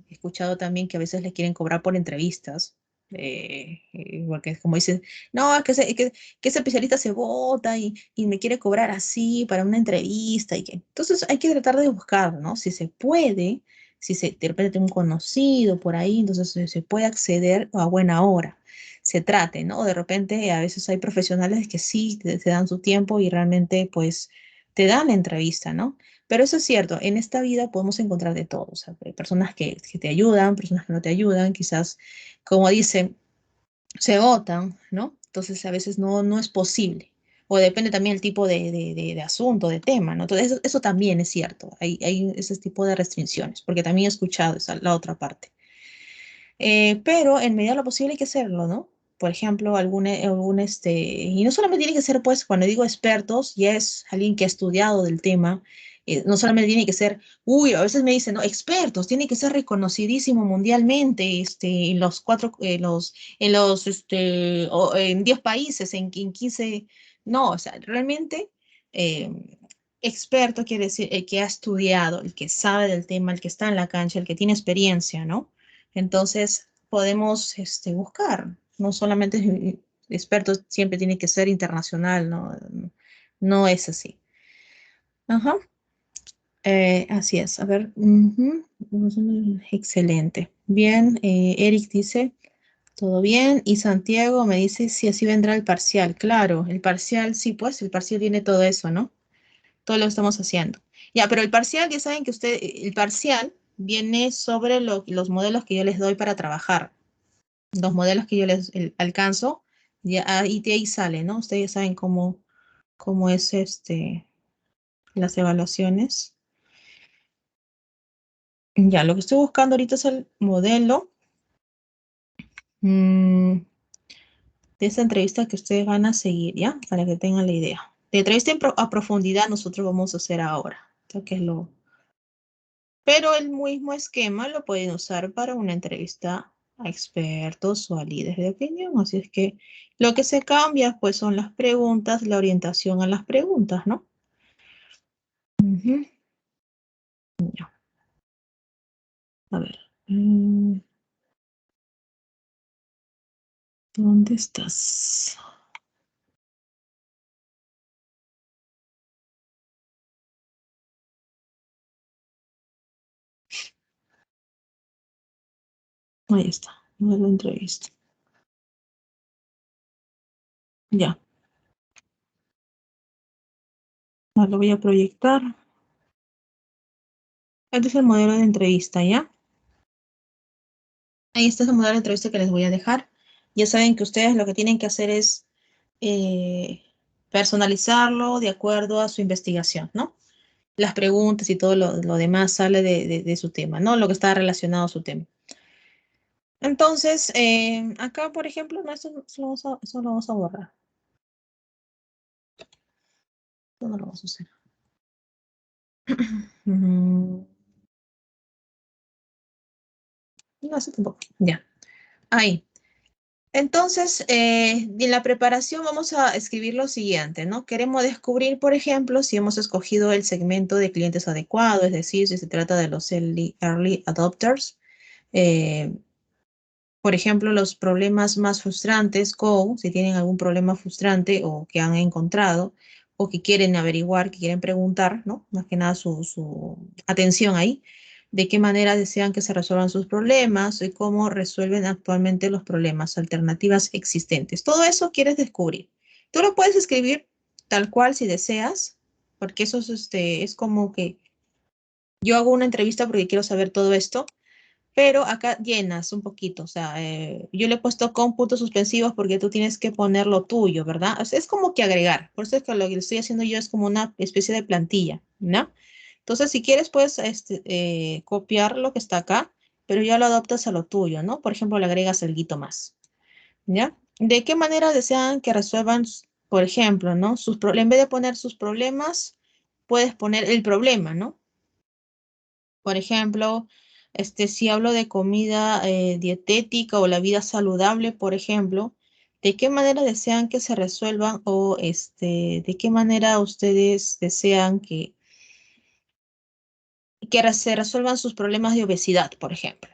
He escuchado también que a veces le quieren cobrar por entrevistas, porque como dicen, no, es que ese especialista se vota y me quiere cobrar así para una entrevista. Entonces hay que tratar de buscar, ¿no? Si se puede, si de repente tengo un conocido por ahí, entonces se puede acceder a buena hora. Se trate, ¿no? De repente a veces hay profesionales que sí te dan su tiempo y realmente pues te dan la entrevista, ¿no? Pero eso es cierto, en esta vida podemos encontrar de todo. O sea, hay personas que te ayudan, personas que no te ayudan, quizás, como dicen, se votan, ¿no? Entonces a veces no es posible. O depende también el tipo de asunto, de tema, ¿no? Entonces eso también es cierto. Hay ese tipo de restricciones, porque también he escuchado esa, la otra parte. Pero en medida de lo posible hay que hacerlo, ¿no? Por ejemplo, y no solamente tiene que ser, pues, cuando digo expertos, ya es alguien que ha estudiado del tema, no solamente tiene que ser, uy, a veces me dicen, no, expertos, tiene que ser reconocidísimo mundialmente, en los cuatro, en 10 países, en 15, no, o sea, realmente, eh, experto quiere decir el que ha estudiado, el que sabe del tema, el que está en la cancha, el que tiene experiencia, ¿no? Entonces, podemos buscar, no solamente expertos, siempre tiene que ser internacional, ¿no? No es así. Ajá, así es. A ver, excelente. Bien, Eric dice, todo bien. Y Santiago me dice si así vendrá el parcial. Claro, el parcial, sí, pues el parcial viene todo eso, ¿no? Todo lo que estamos haciendo. Ya, pero el parcial, ya saben que el parcial viene sobre los modelos que yo les doy para trabajar. Los modelos que yo les alcanzo, ya ahí de ahí sale, ¿no? Ustedes ya saben cómo es las evaluaciones. Ya, lo que estoy buscando ahorita es el modelo de esa entrevista que ustedes van a seguir, ¿ya? Para que tengan la idea. De entrevista a profundidad nosotros vamos a hacer ahora. Que es Pero el mismo esquema lo pueden usar para una entrevista a expertos o a líderes de opinión. Así es que lo que se cambia, pues, son las preguntas, la orientación a las preguntas, ¿no? Ujú. Ya. A ver. ¿Dónde estás? Ahí está. Modelo de entrevista. Ya. Lo voy a proyectar. Este es el modelo de entrevista, ¿ya? Ahí está el modelo de entrevista que les voy a dejar. Ya saben que ustedes lo que tienen que hacer es eh, personalizarlo de acuerdo a su investigación, ¿no? Las preguntas y todo lo demás sale de su tema, ¿no? Lo que está relacionado a su tema. Entonces, acá, por ejemplo, no, eso lo vamos a borrar. Esto no lo vamos a hacer. No, eso tampoco. Ya. Ahí. Entonces, en la preparación vamos a escribir lo siguiente, ¿no? Queremos descubrir, por ejemplo, si hemos escogido el segmento de clientes adecuado, es decir, si se trata de los early adopters. Eh, por ejemplo, los problemas más frustrantes, si tienen algún problema frustrante o que han encontrado o que quieren averiguar, que quieren preguntar, ¿no? Más que nada su atención ahí, de qué manera desean que se resuelvan sus problemas y cómo resuelven actualmente los problemas, alternativas existentes. Todo eso quieres descubrir. Tú lo puedes escribir tal cual si deseas, porque eso es como que yo hago una entrevista porque quiero saber todo esto, pero acá llenas un poquito, o sea, yo le he puesto con puntos suspensivos porque tú tienes que poner lo tuyo, ¿verdad? O sea, es como que agregar, por eso es que lo que estoy haciendo yo es como una especie de plantilla, ¿no? Entonces, si quieres, puedes copiar lo que está acá, pero ya lo adaptas a lo tuyo, ¿no? Por ejemplo, le agregas algo más, ¿ya? ¿De qué manera desean que resuelvan, por ejemplo, ¿no? En vez de poner sus problemas, puedes poner el problema, ¿no? Por ejemplo, si hablo de comida dietética o la vida saludable, por ejemplo, ¿de qué manera desean que se resuelvan o de qué manera ustedes desean que se resuelvan sus problemas de obesidad, por ejemplo,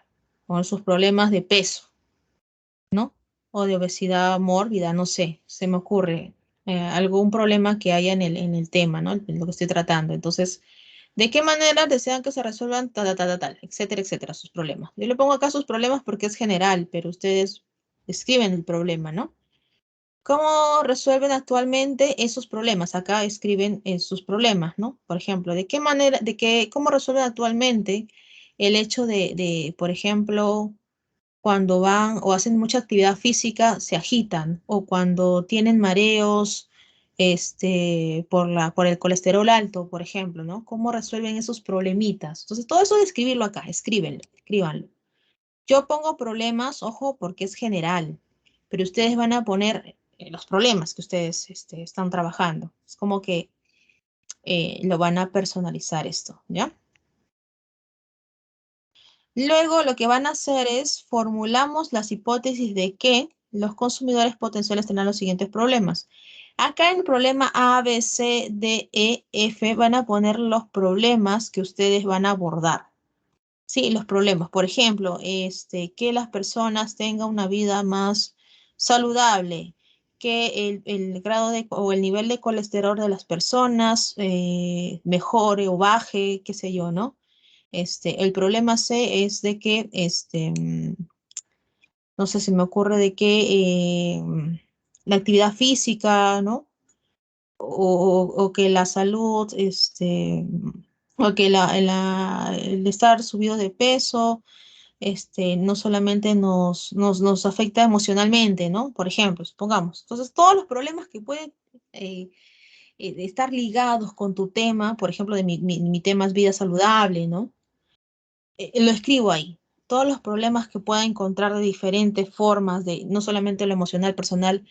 o sus problemas de peso, ¿no? O de obesidad mórbida, no sé, se me ocurre algún problema que haya en el tema, ¿no? En lo que estoy tratando. Entonces, ¿de qué manera desean que se resuelvan tal, etcétera, sus problemas? Yo le pongo acá sus problemas porque es general, pero ustedes escriben el problema, ¿no? ¿Cómo resuelven actualmente esos problemas? Acá escriben sus problemas, ¿no? Por ejemplo, ¿de qué manera, cómo resuelven actualmente el hecho por ejemplo, cuando van o hacen mucha actividad física, se agitan, o cuando tienen mareos, por el colesterol alto, por ejemplo, ¿no? ¿Cómo resuelven esos problemitas? Entonces, todo eso de escribirlo acá, escríbanlo. Yo pongo problemas, ojo, porque es general, pero ustedes van a poner los problemas que ustedes están trabajando. Es como que lo van a personalizar esto, ¿ya? Luego lo que van a hacer es formulamos las hipótesis de que los consumidores potenciales tendrán los siguientes problemas. Acá en el problema A, B, C, D, E, F van a poner los problemas que ustedes van a abordar. Sí, los problemas. Por ejemplo, que las personas tengan una vida más saludable, que el grado o el nivel de colesterol de las personas mejore o baje, qué sé yo, ¿no? El problema C es de que, no sé, se me ocurre de que la actividad física, ¿no? O que la salud, o que el estar subido de peso, no solamente nos afecta emocionalmente, ¿no? Por ejemplo, supongamos. Entonces, todos los problemas que pueden estar ligados con tu tema, por ejemplo, de mi tema es vida saludable, ¿no? Lo escribo ahí. Todos los problemas que pueda encontrar de diferentes formas, de no solamente lo emocional, personal,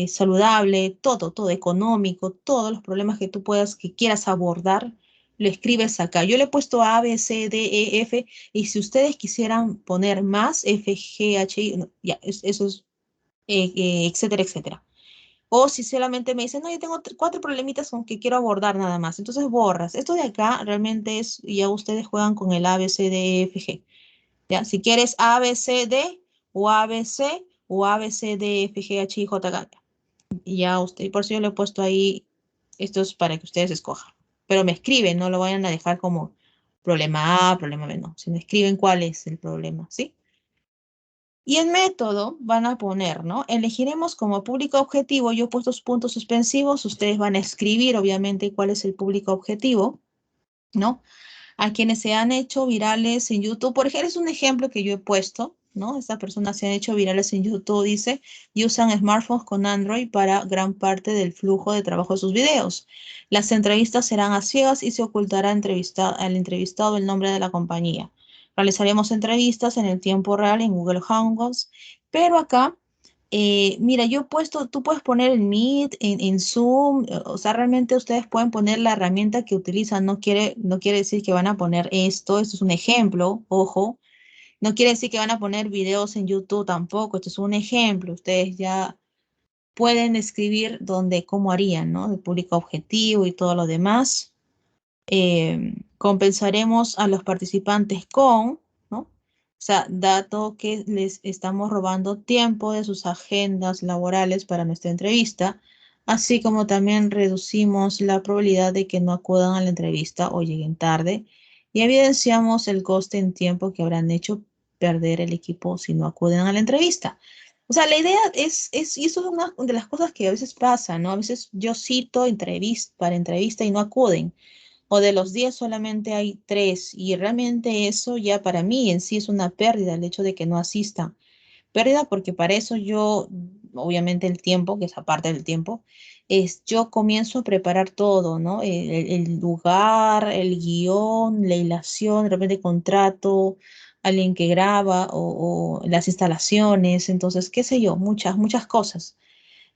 saludable, todo económico, todos los problemas que tú puedas, que quieras abordar, lo escribes acá. Yo le he puesto A, B, C, D, E, F, y si ustedes quisieran poner más, F, G, H, I, no, ya, eso es, etcétera, etcétera. O si solamente me dicen, no, yo tengo cuatro problemitas con que quiero abordar nada más. Entonces borras. Esto de acá realmente es, ya ustedes juegan con el A, B, C, D, E, F, G. ¿Ya? Si quieres A, B, C, D, o A, B, C, o A, B, C, D, F, G, H, I, J, K. Y ya usted, por eso yo le he puesto ahí, esto es para que ustedes escojan. Pero me escriben, no lo vayan a dejar como problema A, problema B, no. Si me escriben cuál es el problema, ¿sí? Y en método van a poner, ¿no? Elegiremos como público objetivo, yo he puesto puntos suspensivos, ustedes van a escribir obviamente cuál es el público objetivo, ¿no? A quienes se han hecho virales en YouTube, por ejemplo, es un ejemplo que yo he puesto, ¿no? Estas personas se han hecho virales en YouTube, dice, y usan smartphones con Android para gran parte del flujo de trabajo de sus videos. Las entrevistas serán a ciegas y se ocultará al entrevistado el nombre de la compañía. Realizaremos entrevistas en el tiempo real en Google Hangouts, pero acá, mira, yo he puesto, tú puedes poner el Meet en Zoom, o sea, realmente ustedes pueden poner la herramienta que utilizan, no quiere decir que van a poner esto es un ejemplo, ojo, no quiere decir que van a poner videos en YouTube tampoco, esto es un ejemplo, ustedes ya pueden escribir donde, cómo harían, ¿no? De público objetivo y todo lo demás. Compensaremos a los participantes con, ¿no? O sea, dado que les estamos robando tiempo de sus agendas laborales para nuestra entrevista, así como también reducimos la probabilidad de que no acudan a la entrevista o lleguen tarde y evidenciamos el coste en tiempo que habrán hecho perder el equipo si no acuden a la entrevista. O sea, la idea y eso es una de las cosas que a veces pasa, ¿no? A veces yo cito para entrevista y no acuden o de los 10 solamente hay 3 y realmente eso ya para mí en sí es una pérdida, el hecho de que no asistan. Pérdida porque para eso yo, obviamente el tiempo, que es aparte del tiempo, yo comienzo a preparar todo, ¿no? El lugar, el guión, la hilación, de repente contrato, alguien que graba o las instalaciones, entonces, qué sé yo, muchas cosas.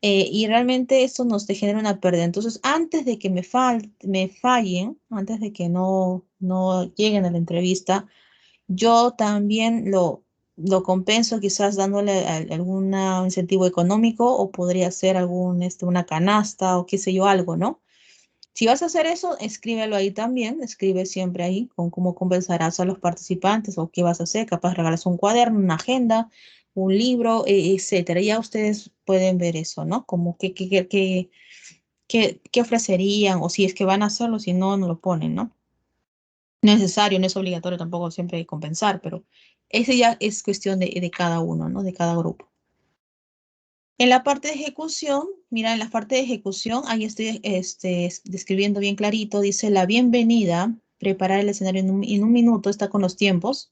Y realmente esto nos te genera una pérdida. Entonces, antes de que me fallen, antes de que no lleguen a la entrevista, yo también lo compenso quizás dándole algún incentivo económico o podría ser una canasta o qué sé yo, algo, ¿no? Si vas a hacer eso, escríbelo ahí también, escribe siempre ahí con cómo compensarás a los participantes o qué vas a hacer, capaz regalas un cuaderno, una agenda, un libro, etcétera. Ya ustedes pueden ver eso, ¿no? Como qué ofrecerían o si es que van a hacerlo, si no, no lo ponen, ¿no? No es necesario, no es obligatorio tampoco siempre hay que compensar, pero ese ya es cuestión de cada uno, ¿no? De cada grupo. En la parte de ejecución, mira, en la parte de ejecución, ahí estoy describiendo bien clarito, dice la bienvenida, preparar el escenario en un minuto, está con los tiempos,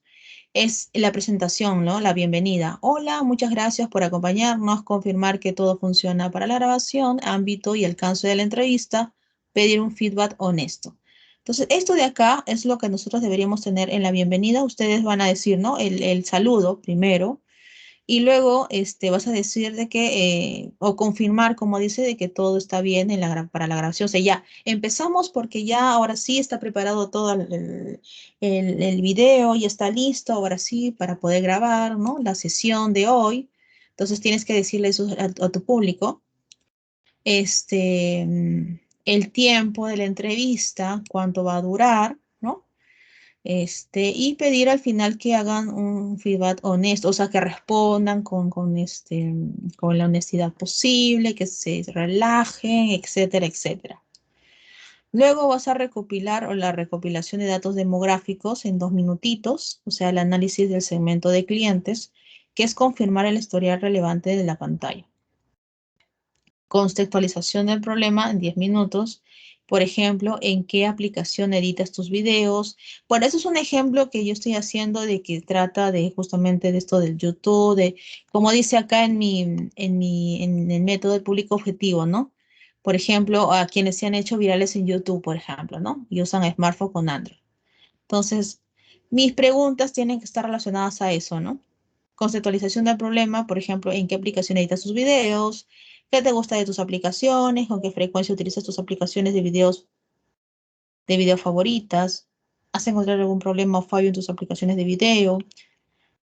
es la presentación, ¿no? La bienvenida. Hola, muchas gracias por acompañarnos, confirmar que todo funciona para la grabación, ámbito y alcance de la entrevista, pedir un feedback honesto. Entonces, esto de acá es lo que nosotros deberíamos tener en la bienvenida. Ustedes van a decir, ¿no? El saludo primero y luego vas a decir de que, o confirmar, como dice, de que todo está bien para la grabación. O sea, ya empezamos porque ya ahora sí está preparado todo el video, ya está listo, ahora sí, para poder grabar, ¿no? La sesión de hoy. Entonces tienes que decirle eso a tu público. El tiempo de la entrevista, cuánto va a durar, ¿no? Y pedir al final que hagan un feedback honesto, o sea, que respondan con la honestidad posible, que se relajen, etcétera, etcétera. Luego vas a recopilar o la recopilación de datos demográficos en 2 minutitos, o sea, el análisis del segmento de clientes, que es confirmar el historial relevante de la pantalla. Contextualización del problema en 10 minutos. Por ejemplo, en qué aplicación editas tus videos. Bueno, eso es un ejemplo que yo estoy haciendo de que trata de justamente de esto del YouTube, de como dice acá en el método de público objetivo, ¿no? Por ejemplo, a quienes se han hecho virales en YouTube, por ejemplo, ¿no? Y usan smartphone con Android. Entonces, mis preguntas tienen que estar relacionadas a eso, ¿no? Conceptualización del problema, por ejemplo, en qué aplicación editas tus videos, qué te gusta de tus aplicaciones, con qué frecuencia utilizas tus aplicaciones de video favoritas, has encontrado algún problema o fallo en tus aplicaciones de video,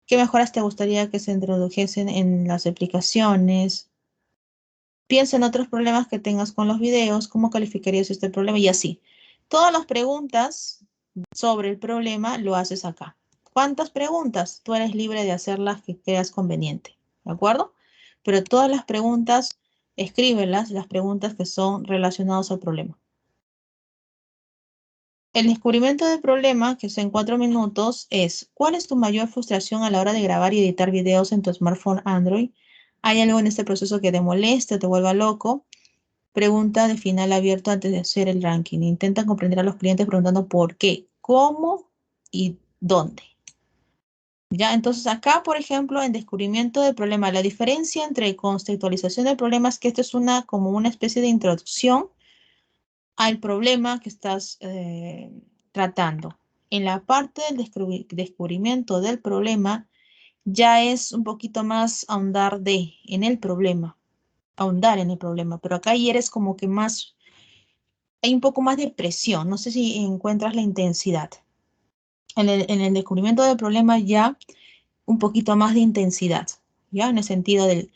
qué mejoras te gustaría que se introdujesen en las aplicaciones, piensa en otros problemas que tengas con los videos, cómo calificarías este problema y así. Todas las preguntas sobre el problema lo haces acá. ¿Cuántas preguntas? Tú eres libre de hacer las que creas conveniente, ¿de acuerdo? Pero todas las preguntas, escríbelas, las preguntas que son relacionadas al problema. El descubrimiento del problema, que es en 4 minutos, es ¿cuál es tu mayor frustración a la hora de grabar y editar videos en tu smartphone Android? ¿Hay algo en este proceso que te moleste o te vuelva loco? Pregunta de final abierto antes de hacer el ranking. Intenta comprender a los clientes preguntando por qué, cómo y dónde. Ya, entonces acá, por ejemplo, en descubrimiento del problema, la diferencia entre conceptualización del problema es que esto es como una especie de introducción al problema que estás tratando. En la parte del descubrimiento del problema, ya es un poquito más ahondar en el problema, pero acá ya eres como que hay un poco más de presión, no sé si encuentras la intensidad. En el descubrimiento del problema ya un poquito más de intensidad, ¿ya? En el sentido del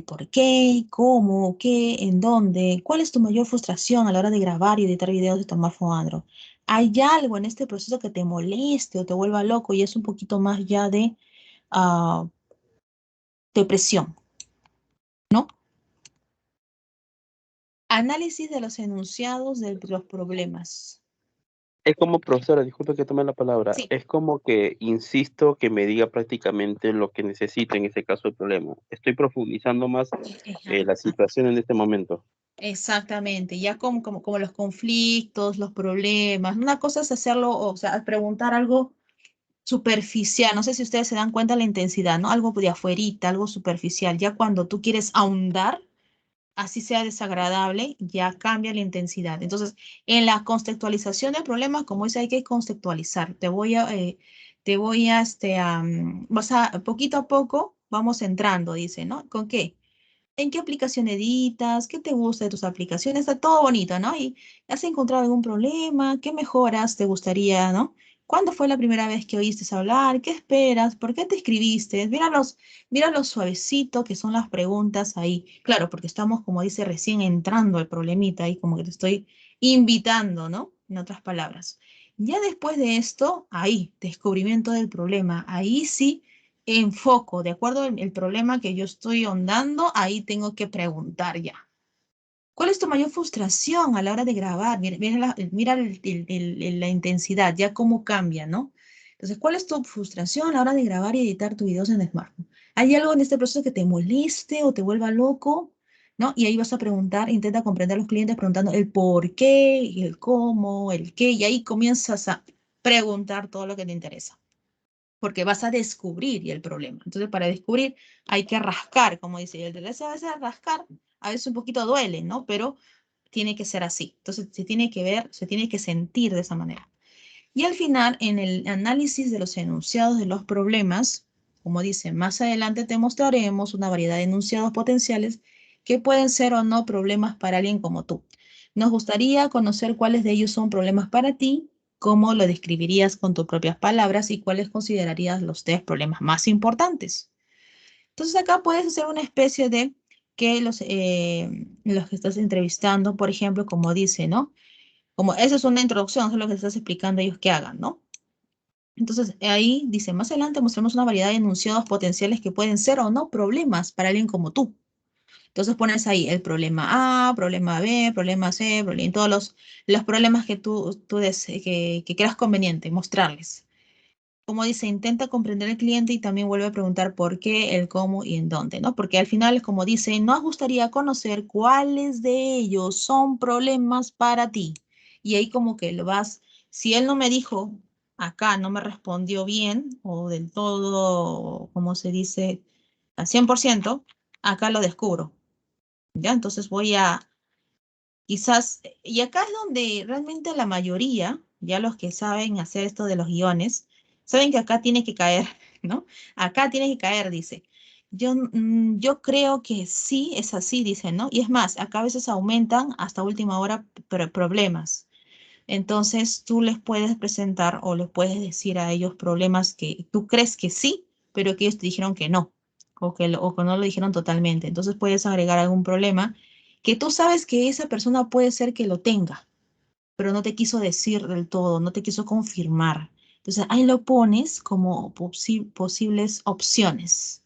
por qué, cómo, qué, en dónde, cuál es tu mayor frustración a la hora de grabar y editar videos de tu smartphone Android. ¿Hay algo en este proceso que te moleste o te vuelva loco y es un poquito más ya de uh, depresión, ¿no? Análisis de los enunciados de los problemas. Es como, profesora, disculpe que tome la palabra, Sí. es como que insisto que me diga prácticamente lo que necesita en ese caso el problema. Estoy profundizando más la situación en este momento. Exactamente, ya como los conflictos, los problemas. Una cosa es hacerlo, o sea, preguntar algo superficial. No sé si ustedes se dan cuenta de la intensidad, ¿no? Algo de afuerita, algo superficial. Ya cuando tú quieres ahondar, así sea desagradable, ya cambia la intensidad. Entonces, en la conceptualización del problema, como dice, hay que conceptualizar. Poquito a poco vamos entrando, dice, ¿no? ¿Con qué? ¿En qué aplicación editas? ¿Qué te gusta de tus aplicaciones? Está todo bonito, ¿no? ¿Y has encontrado algún problema? ¿Qué mejoras te gustaría, ¿no? ¿Cuándo fue la primera vez que oíste hablar? ¿Qué esperas? ¿Por qué te escribiste? Mira lo suavecito que son las preguntas ahí. Claro, porque estamos, como dice, recién entrando al problemita ahí, como que te estoy invitando, ¿no? En otras palabras. Ya después de esto, ahí, descubrimiento del problema. Ahí sí enfoco, de acuerdo al problema que yo estoy ahondando, ahí tengo que preguntar ya. ¿Cuál es tu mayor frustración a la hora de grabar? Mira la intensidad, ya cómo cambia, ¿no? Entonces, ¿cuál es tu frustración a la hora de grabar y editar tus videos en el smartphone? ¿Hay algo en este proceso que te moleste o te vuelva loco? ¿No? Y ahí vas a preguntar, intenta comprender a los clientes preguntando el por qué, y el cómo, el qué, y ahí comienzas a preguntar todo lo que te interesa, porque vas a descubrir el problema. Entonces, para descubrir hay que rascar, como dice, y el de a veces rascar, a veces un poquito duele, ¿no? Pero tiene que ser así. Entonces, se tiene que ver, se tiene que sentir de esa manera. Y al final, en el análisis de los enunciados de los problemas, como dice, más adelante te mostraremos una variedad de enunciados potenciales que pueden ser o no problemas para alguien como tú. Nos gustaría conocer cuáles de ellos son problemas para ti, cómo lo describirías con tus propias palabras y cuáles considerarías los 3 problemas más importantes. Entonces acá puedes hacer una especie de que los que estás entrevistando, por ejemplo, como dice, ¿no? Como eso es una introducción, eso es lo que estás explicando a ellos que hagan, ¿no? Entonces, ahí dice, más adelante mostramos una variedad de enunciados potenciales que pueden ser o no problemas para alguien como tú. Entonces pones ahí el problema A, problema B, problema C, todos los problemas que que creas conveniente mostrarles. Como dice, intenta comprender al cliente y también vuelve a preguntar por qué, el cómo y en dónde, ¿no? Porque al final, como dice, nos gustaría conocer cuáles de ellos son problemas para ti. Y ahí como que lo vas, si él no me dijo acá, no me respondió bien o del todo, como se dice, al 100%, acá lo descubro, ¿ya? Entonces voy a, quizás, y acá es donde realmente la mayoría, ya los que saben hacer esto de los guiones, saben que acá tiene que caer, ¿no? Acá tiene que caer, dice. Yo creo que sí, es así, dice, ¿no? Y es más, acá a veces aumentan hasta última hora problemas. Entonces tú les puedes presentar o les puedes decir a ellos problemas que tú crees que sí, pero que ellos te dijeron que no, o que no lo dijeron totalmente. Entonces puedes agregar algún problema que tú sabes que esa persona puede ser que lo tenga, pero no te quiso decir del todo, no te quiso confirmar. Entonces ahí lo pones como posibles opciones.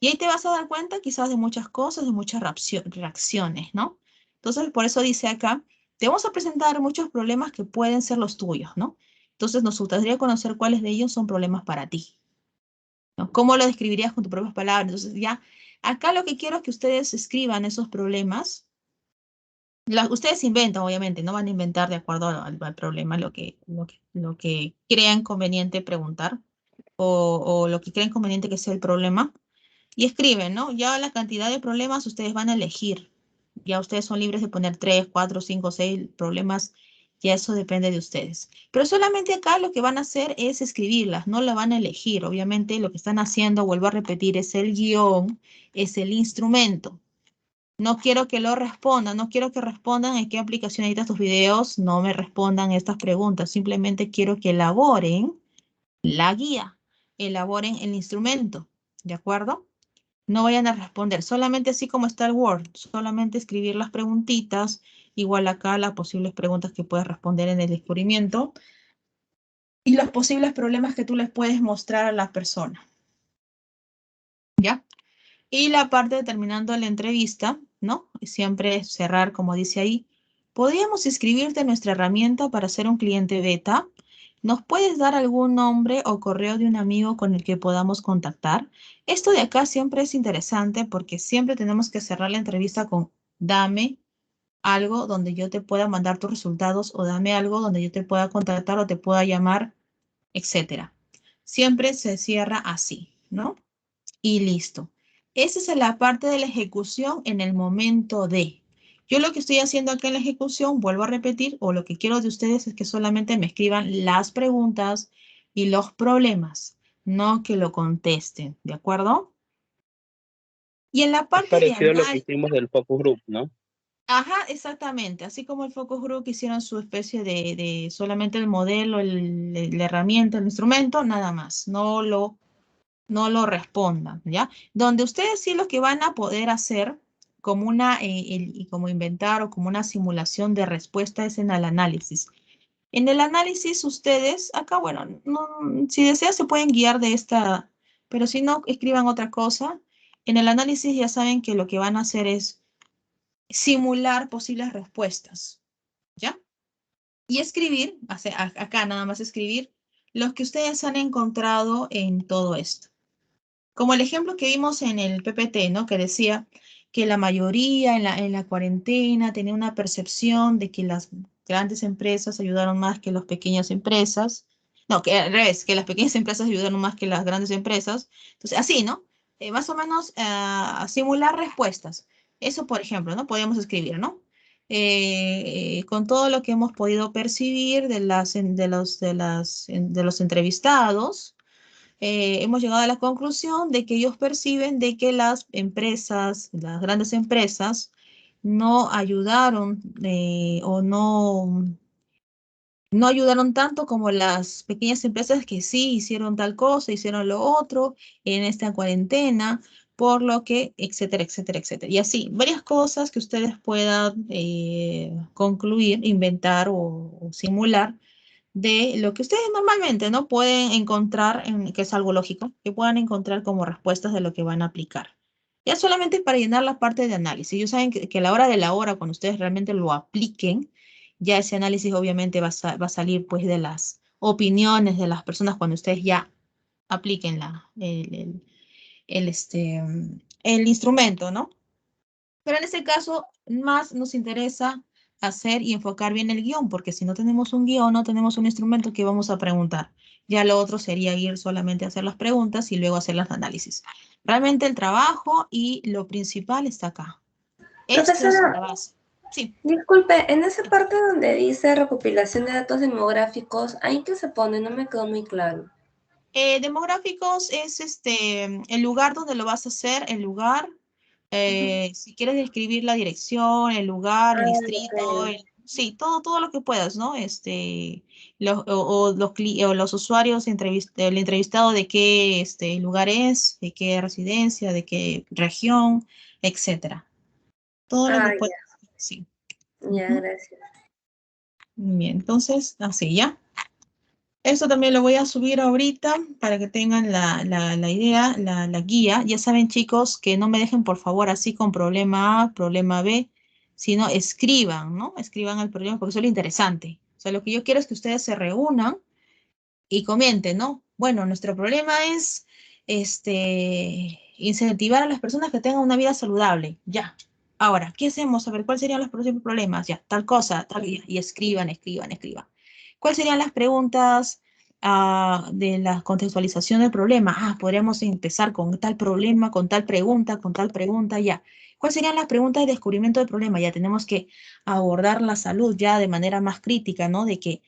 Y ahí te vas a dar cuenta quizás de muchas cosas, de muchas reacciones, ¿no? Entonces, por eso dice acá, te vamos a presentar muchos problemas que pueden ser los tuyos, ¿no? Entonces, nos gustaría conocer cuáles de ellos son problemas para ti, ¿no? ¿Cómo lo describirías con tus propias palabras? Entonces, ya, acá lo que quiero es que ustedes escriban esos problemas. Ustedes inventan, obviamente, no van a inventar de acuerdo al problema lo que crean conveniente preguntar o lo que crean conveniente que sea el problema. Y escriben, ¿no? Ya la cantidad de problemas ustedes van a elegir. Ya ustedes son libres de poner 3, 4, 5, 6 problemas. Ya eso depende de ustedes. Pero solamente acá lo que van a hacer es escribirlas, no la van a elegir. Obviamente lo que están haciendo, vuelvo a repetir, es el guión, es el instrumento. No quiero que lo respondan, no quiero que respondan en qué aplicación editas tus videos, no me respondan estas preguntas. Simplemente quiero que elaboren la guía, elaboren el instrumento. ¿De acuerdo? No vayan a responder, solamente así como está el Word, solamente escribir las preguntitas, igual acá las posibles preguntas que puedes responder en el descubrimiento y los posibles problemas que tú les puedes mostrar a la persona, ¿ya? Y la parte de terminando la entrevista, ¿no? Siempre cerrar, como dice ahí, ¿podríamos inscribirte en nuestra herramienta para ser un cliente beta? ¿Nos puedes dar algún nombre o correo de un amigo con el que podamos contactar? Esto de acá siempre es interesante porque siempre tenemos que cerrar la entrevista con dame algo donde yo te pueda mandar tus resultados o dame algo donde yo te pueda contactar o te pueda llamar, etcétera. Siempre se cierra así, ¿no? Y listo. Esa es la parte de la ejecución en el momento de. Yo lo que estoy haciendo acá en la ejecución, vuelvo a repetir, o lo que quiero de ustedes es que solamente me escriban las preguntas y los problemas, no que lo contesten, ¿de acuerdo? Y en la Es parte de parecido a lo que análisis, hicimos del focus group, ¿no? ajá, exactamente, así como el focus group hicieron su especie de solamente el modelo, la herramienta, el instrumento, nada más, no lo respondan, ¿ya? Donde ustedes sí lo que van a poder hacer como y como inventar o como una simulación de respuesta es en el análisis. En el análisis ustedes, acá, bueno, si desean se pueden guiar de esta, pero si no, escriban otra cosa. En el análisis ya saben que lo que van a hacer es simular posibles respuestas, ¿ya? Y escribir, acá nada más escribir los que ustedes han encontrado en todo esto. Como el ejemplo que vimos en el PPT, ¿no? Que decía que la mayoría en la cuarentena tenía una percepción de que las grandes empresas ayudaron más que las pequeñas empresas. No, que al revés, que las pequeñas empresas ayudaron más que las grandes empresas. Entonces, así, ¿no? Más o menos simular respuestas. Eso, por ejemplo, ¿no? Podríamos escribir, ¿no? Con todo lo que hemos podido percibir de los entrevistados, hemos llegado a la conclusión de que ellos perciben de que las empresas, las grandes empresas, no ayudaron o no ayudaron tanto como las pequeñas empresas que sí hicieron tal cosa, hicieron lo otro en esta cuarentena, por lo que, etcétera, etcétera, etcétera. Y así, varias cosas que ustedes puedan concluir, inventar o simular de lo que ustedes normalmente no pueden encontrar, que es algo lógico, que puedan encontrar como respuestas de lo que van a aplicar. Ya solamente para llenar la parte de análisis. Ellos saben que a la hora de la hora, cuando ustedes realmente lo apliquen, ya ese análisis obviamente va a salir pues de las opiniones de las personas cuando ustedes ya apliquen el instrumento, ¿no? Pero en este caso, más nos interesa hacer y enfocar bien el guión, porque si no tenemos un guión, no tenemos un instrumento que vamos a preguntar. Ya lo otro sería ir solamente a hacer las preguntas y luego hacer los análisis. Realmente el trabajo y lo principal está acá. Esto es la Profesora, base. Sí. disculpe, en esa parte donde dice recopilación de datos demográficos, ¿ahí qué se pone? No me quedó muy claro. Demográficos es el lugar donde lo vas a hacer, el lugar. Ujú. Si quieres describir la dirección, el lugar, el Ah, distrito, ok. sí, todo lo que puedas, ¿no? O los usuarios, el entrevistado de qué lugar es, de qué residencia, de qué región, etcétera. Todo lo Ah, que puedas, ya, sí. ya, Ujú. gracias. Bien, entonces, así ya. Esto también lo voy a subir ahorita para que tengan la idea, la guía. Ya saben, chicos, que no me dejen, por favor, así con problema A, problema B, sino escriban, ¿no? Escriban el problema porque eso es lo interesante. O sea, lo que yo quiero es que ustedes se reúnan y comenten, ¿no? Bueno, nuestro problema es incentivar a las personas que tengan una vida saludable. Ya. Ahora, ¿qué hacemos? A ver, ¿cuáles serían los próximos problemas? Ya, tal cosa, tal, y escriban, escriban, escriban. ¿Cuáles serían las preguntas de la contextualización del problema? Podríamos empezar con tal problema, con tal pregunta, ya. ¿Cuáles serían las preguntas de descubrimiento del problema? Ya tenemos que abordar la salud ya de manera más crítica, ¿no? De que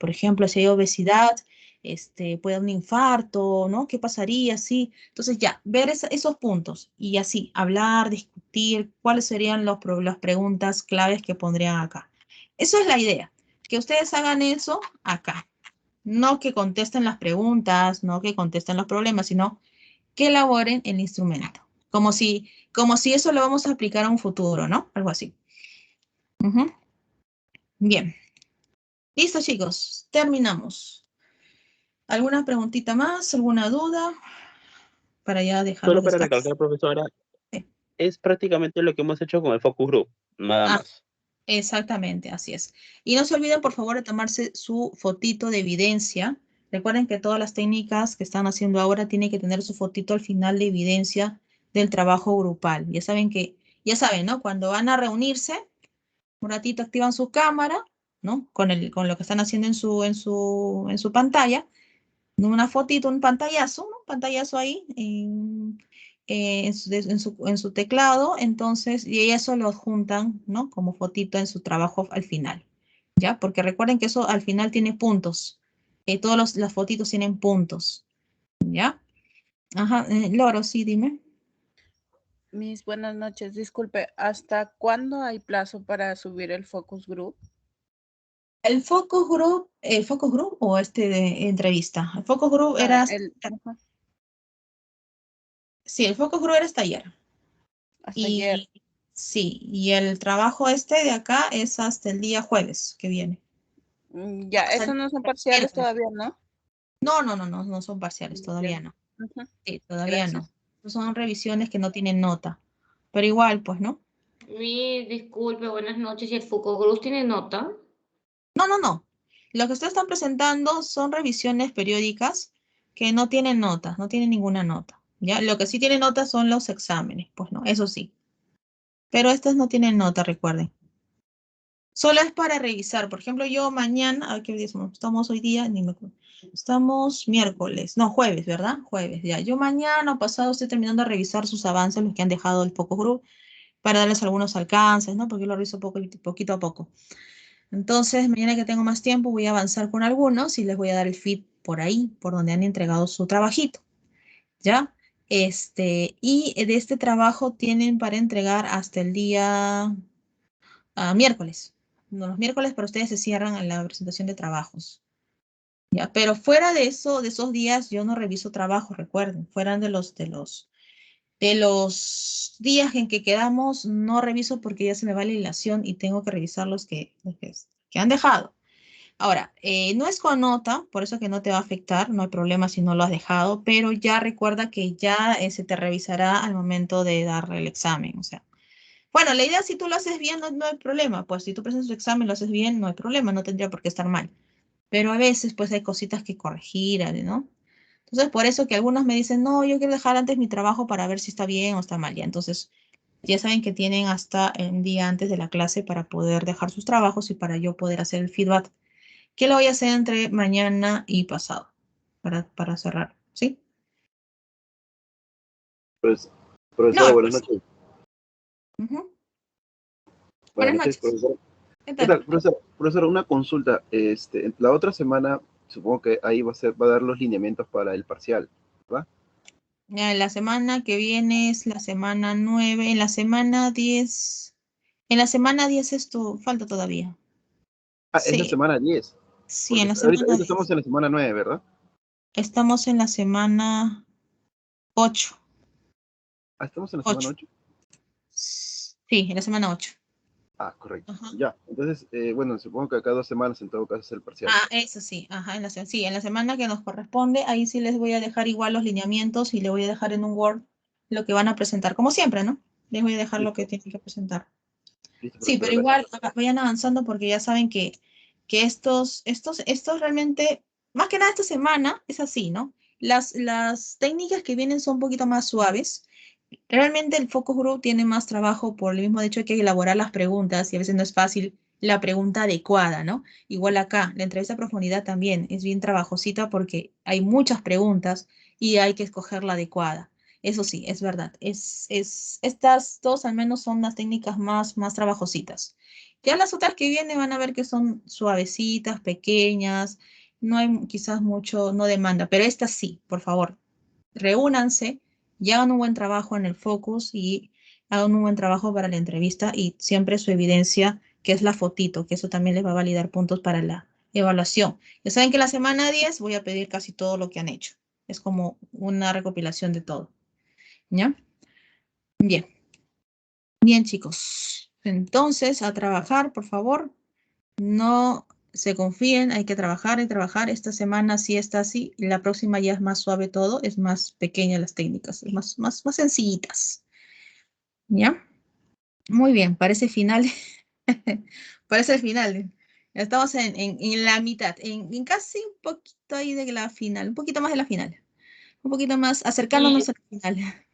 por ejemplo, si hay obesidad, puede dar un infarto, ¿no? ¿Qué pasaría si? Entonces ya, ver esos puntos y así, hablar, discutir cuáles serían las preguntas claves que pondrían acá. Eso es la idea, que ustedes hagan eso acá. No que contesten las preguntas, no que contesten los problemas, sino que elaboren el instrumento. Como si eso lo vamos a aplicar a un futuro, ¿no? Algo así. Ujú. Bien. Listo, chicos, terminamos. ¿Alguna preguntita más? ¿Alguna duda? Para ya Solo dejarlos para descansar. recalcar, profesora, Sí. es prácticamente lo que hemos hecho con el focus group, nada Ah, más. exactamente, así es. Y no se olviden, por favor, de tomarse su fotito de evidencia. Recuerden que todas las técnicas que están haciendo ahora tienen que tener su fotito al final de evidencia del trabajo grupal. Ya saben, ¿no? Cuando van a reunirse, un ratito activan su cámara, ¿no? Con lo que están haciendo en su pantalla, una fotito, un pantallazo, ¿no? Un pantallazo ahí en su teclado, entonces, y eso lo adjuntan, ¿no? Como fotito en su trabajo al final, ¿ya? Porque recuerden que eso al final tiene puntos, las fotitos tienen puntos, ¿ya? Ajá, Loro, sí, dime. Mis buenas noches. Disculpe, ¿hasta cuándo hay plazo para subir el focus group? El focus group o de entrevista. El focus group Ah, era, ajá, sí, el focus group era hasta ayer. hasta ayer. Y sí, y el trabajo de acá es hasta el día jueves que viene. Ya, Hasta esos el no son parciales miércoles. todavía, ¿no? No son parciales, todavía Entiendo. no. Ujú, Sí, todavía no. gracias. Son revisiones que no tienen nota. Pero igual, pues, ¿no? Disculpe, buenas noches. ¿Y el Focus Group tiene nota? No. Lo que ustedes están presentando son revisiones periódicas que no tienen notas, no tienen ninguna nota. ¿Ya? Lo que sí tiene notas son los exámenes, pues no, eso sí. Pero estas no tienen nota, recuerden. Solo es para revisar. Por ejemplo, yo mañana, a ver qué día estamos hoy día, ni me acuerdo. Estamos miércoles, no, jueves, ¿verdad? Jueves, ya. Yo mañana o pasado estoy terminando de revisar sus avances, los que han dejado el focus group, para darles algunos alcances, ¿no? Porque yo lo reviso poquito a poco. Entonces, mañana que tengo más tiempo, voy a avanzar con algunos y les voy a dar el feed por ahí, por donde han entregado su trabajito, ¿ya? Y de este trabajo tienen para entregar hasta el día miércoles. No, los miércoles para ustedes se cierran en la presentación de trabajos, ¿ya? Pero fuera de eso, de esos días, yo no reviso trabajos, recuerden, fuera de los días en que quedamos, no reviso porque ya se me va la hilación y tengo que revisar los que han dejado. Ahora, no es con nota, por eso que no te va a afectar, no hay problema si no lo has dejado, pero ya recuerda que ya se te revisará al momento de dar el examen. O sea, bueno, la idea si tú lo haces bien no hay problema, pues si tú presentas tu examen lo haces bien, no hay problema, no tendría por qué estar mal. Pero a veces pues hay cositas que corregir, ¿no? Entonces, por eso que algunos me dicen, no, yo quiero dejar antes mi trabajo para ver si está bien o está mal. Ya, entonces, ya saben que tienen hasta un día antes de la clase para poder dejar sus trabajos y para yo poder hacer el feedback que lo voy a hacer entre mañana y pasado para cerrar, ¿sí? Pues, No, profesora, buenas pues, noches. ujú. Buenas Buenas noches, noches. profesora. ¿Qué ¿Qué tal? tal, profesora? Profesora, una consulta. La otra semana, supongo que ahí va a dar los lineamientos para el parcial, ¿verdad? La semana que viene es la semana 9, en la semana 10 esto falta todavía. Ah, es la Sí, semana 10, sí, en porque la ahorita, semana ahorita 10. estamos en la semana 9, ¿verdad? Estamos en la semana 8. Ah, estamos en la semana 8. 8. Sí, en la semana 8. Ah, correcto. Ajá. Ya, entonces, bueno, supongo que acá 2 semanas en todo caso es el parcial. Eso sí, ajá, sí, en la semana que nos corresponde, ahí sí les voy a dejar igual los lineamientos y le voy a dejar en un Word lo que van a presentar, como siempre, ¿no? Les voy a dejar lo que Listo, tienen que presentar. listo, Sí, profesora, pero gracias. igual vayan avanzando porque ya saben que estos realmente, más que nada esta semana, es así, ¿no? Las técnicas que vienen son un poquito más suaves. Realmente el focus group tiene más trabajo por el mismo hecho de que hay que elaborar las preguntas y a veces no es fácil la pregunta adecuada, ¿no? Igual acá, la entrevista a profundidad también es bien trabajosita porque hay muchas preguntas y hay que escoger la adecuada. Eso sí, es verdad. Estas dos al menos son las técnicas más trabajositas. Ya las otras que vienen van a ver que son suavecitas, pequeñas, no hay quizás mucho, no demanda, pero estas sí, por favor, reúnanse y hagan un buen trabajo en el focus y hagan un buen trabajo para la entrevista y siempre su evidencia, que es la fotito, que eso también les va a validar puntos para la evaluación. Ya saben que la semana 10 voy a pedir casi todo lo que han hecho. Es como una recopilación de todo. ¿Ya? Bien. Bien, chicos. Entonces, a trabajar, por favor. No se confíen, hay que trabajar y trabajar. Esta semana sí está así, la próxima ya es más suave todo, es más pequeña las técnicas, es más sencillitas. ¿Ya? Muy bien, parece final. Parece el final. Estamos en la mitad, en casi un poquito ahí de la final, un poquito más de la final, un poquito más acercándonos Y al final.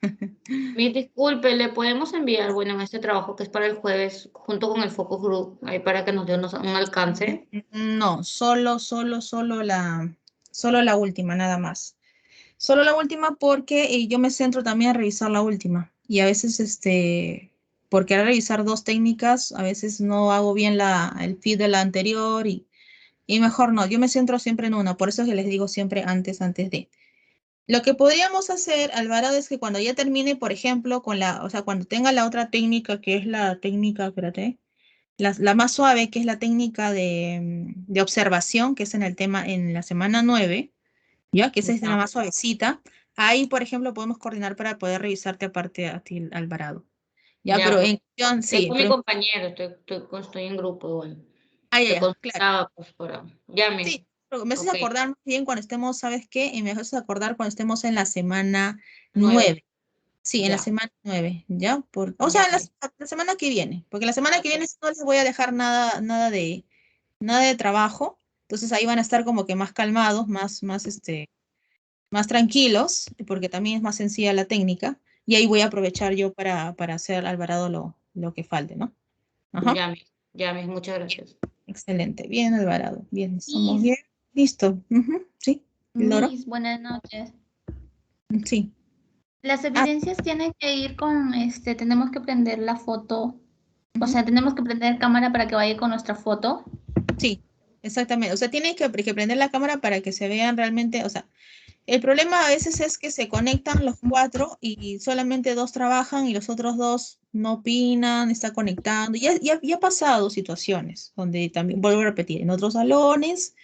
mi disculpe, le podemos enviar, bueno, en este trabajo que es para el jueves, junto con el focus group, ahí para que nos dé un alcance. No, solo la última, nada más. Solo la última porque yo me centro también a revisar la última. Y a veces, porque al revisar dos técnicas, a veces no hago bien el feed de la anterior y mejor no. Yo me centro siempre en una. Por eso es que les digo siempre antes de. Lo que podríamos hacer, Alvarado, es que cuando ya termine, por ejemplo, o sea, cuando tenga la otra técnica, que es la técnica, espérate, la más suave, que es la técnica de observación, que es en el tema en la semana 9, ya que esa es la Ya. más suavecita. Ahí, por ejemplo, podemos coordinar para poder revisarte aparte a ti, Alvarado. Ya, Ya, pero pues, en cuestión, es sí, con mi pero compañero, estoy en grupo igual. ya, Te ya, claro. consultaba, pues, para, llame. Sí, pero me haces Ok, acordar más bien cuando estemos, ¿sabes qué? Y me haces acordar cuando estemos en la semana 9, 9. Sí, en la ya, semana 9, ¿ya? O sea, ya, la semana que viene, porque la semana que ok, viene no les voy a dejar nada de trabajo. Entonces ahí van a estar como que más calmados, más tranquilos, porque también es más sencilla la técnica. Y ahí voy a aprovechar yo para hacer Alvarado lo que falte, ¿no? Ajá. Ya, Miss, muchas gracias. Excelente. Bien, Alvarado. Bien, estamos Miss, bien. Listo. Ujú, sí. Loro. Miss, buenas noches. Sí. Las Ah, evidencias tienen que ir con, tenemos que prender la foto, o ujú. sea, tenemos que prender cámara para que vaya con nuestra foto. Sí, exactamente. O sea, tienen que prender la cámara para que se vean realmente, o sea, el problema a veces es que se conectan los 4 y solamente 2 trabajan y los otros 2 no opinan, están conectando. Ya ha pasado situaciones donde también, vuelvo a repetir, en otros salones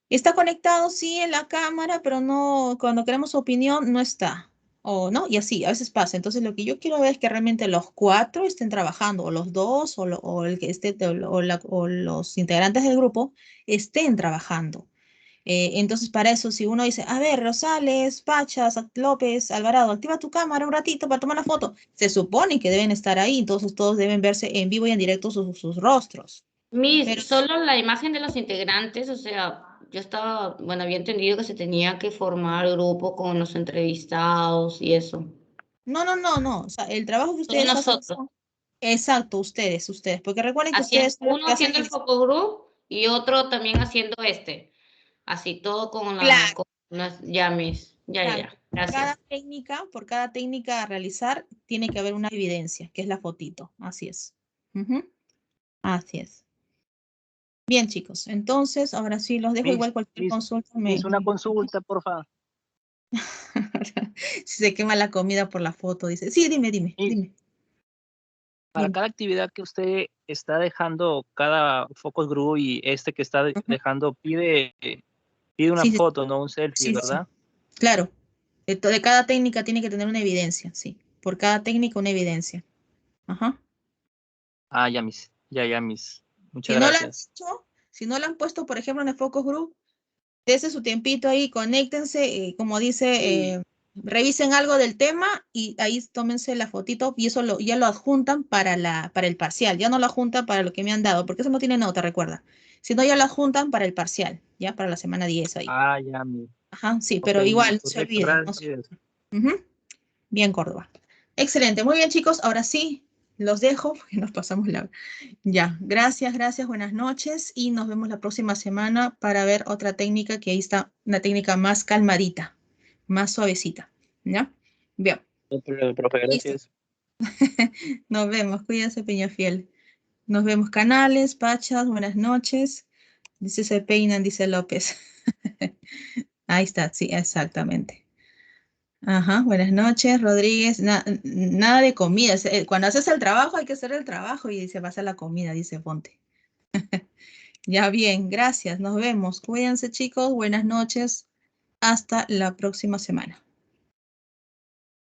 está conectado, sí, en la cámara, pero no, cuando queremos su opinión, no está. O no, y así, a veces pasa. Entonces, lo que yo quiero ver es que realmente los 4 estén trabajando, o los 2, o el que esté, o los integrantes del grupo estén trabajando. Entonces, para eso, si uno dice, a ver, Rosales, Pachas, López, Alvarado, activa tu cámara un ratito para tomar la foto, se supone que deben estar ahí, entonces todos deben verse en vivo y en directo sus rostros. Pero Miss, solo la imagen de los integrantes, o sea, yo estaba, bueno, había entendido que se tenía que formar grupo con los entrevistados y eso. no, o sea, el trabajo que Todos ustedes hacen nosotros, son, exacto, ustedes, porque recuerden que ustedes son los uno que hacen haciendo el focus group y otro también haciendo así todo claro, ya, Miss, exacto. ya, gracias. Por cada técnica a realizar, tiene que haber una evidencia, que es la fotito, así es. Ujú, así es. Bien, chicos, entonces, ahora sí, los dejo igual cualquier consulta. Una consulta, porfa. Si se quema la comida por la foto, dice. Sí, dime. Para Dime. cada actividad que usted está dejando, cada focus group y que está Ujú. dejando, pide una Sí, foto, no un selfie, sí. ¿verdad? Claro. De cada técnica tiene que tener una evidencia, sí. Por cada técnica una evidencia. Ajá. Ah, ya, mis. Ya, mis. Muchas Si no la han gracias. hecho, si no la han puesto, por ejemplo, en el focus group, dése su tiempito ahí, conéctense, como dice, revisen algo del tema y ahí tómense la fotito y eso ya lo adjuntan para el parcial. Ya no lo adjuntan para lo que me han dado, porque eso no tiene nota, recuerda. Sino ya lo adjuntan para el parcial, ya para la semana 10 ahí. Ah, ya, mis. Ajá, sí, Ok, pero igual, mis. no se Correcto, olviden. gracias. Ujú. Bien, Córdoba. Excelente, muy bien, chicos. Ahora sí, los dejo porque nos pasamos la... Ya, gracias, buenas noches y nos vemos la próxima semana para ver otra técnica que ahí está, una técnica más calmadita, más suavecita. ¿Ya? Bien, No hay problema, profe, listo. gracias. Nos vemos, cuídense, Peñafiel. Nos vemos, Canales, Pachas, buenas noches. Dice se peinan, dice López. Ahí está, sí, exactamente. Ajá, buenas noches, Rodríguez. Nada de comida. Cuando haces el trabajo hay que hacer el trabajo y se pasa la comida, dice Ponte. Ya bien, gracias. Nos vemos. Cuídense, chicos. Buenas noches. Hasta la próxima semana.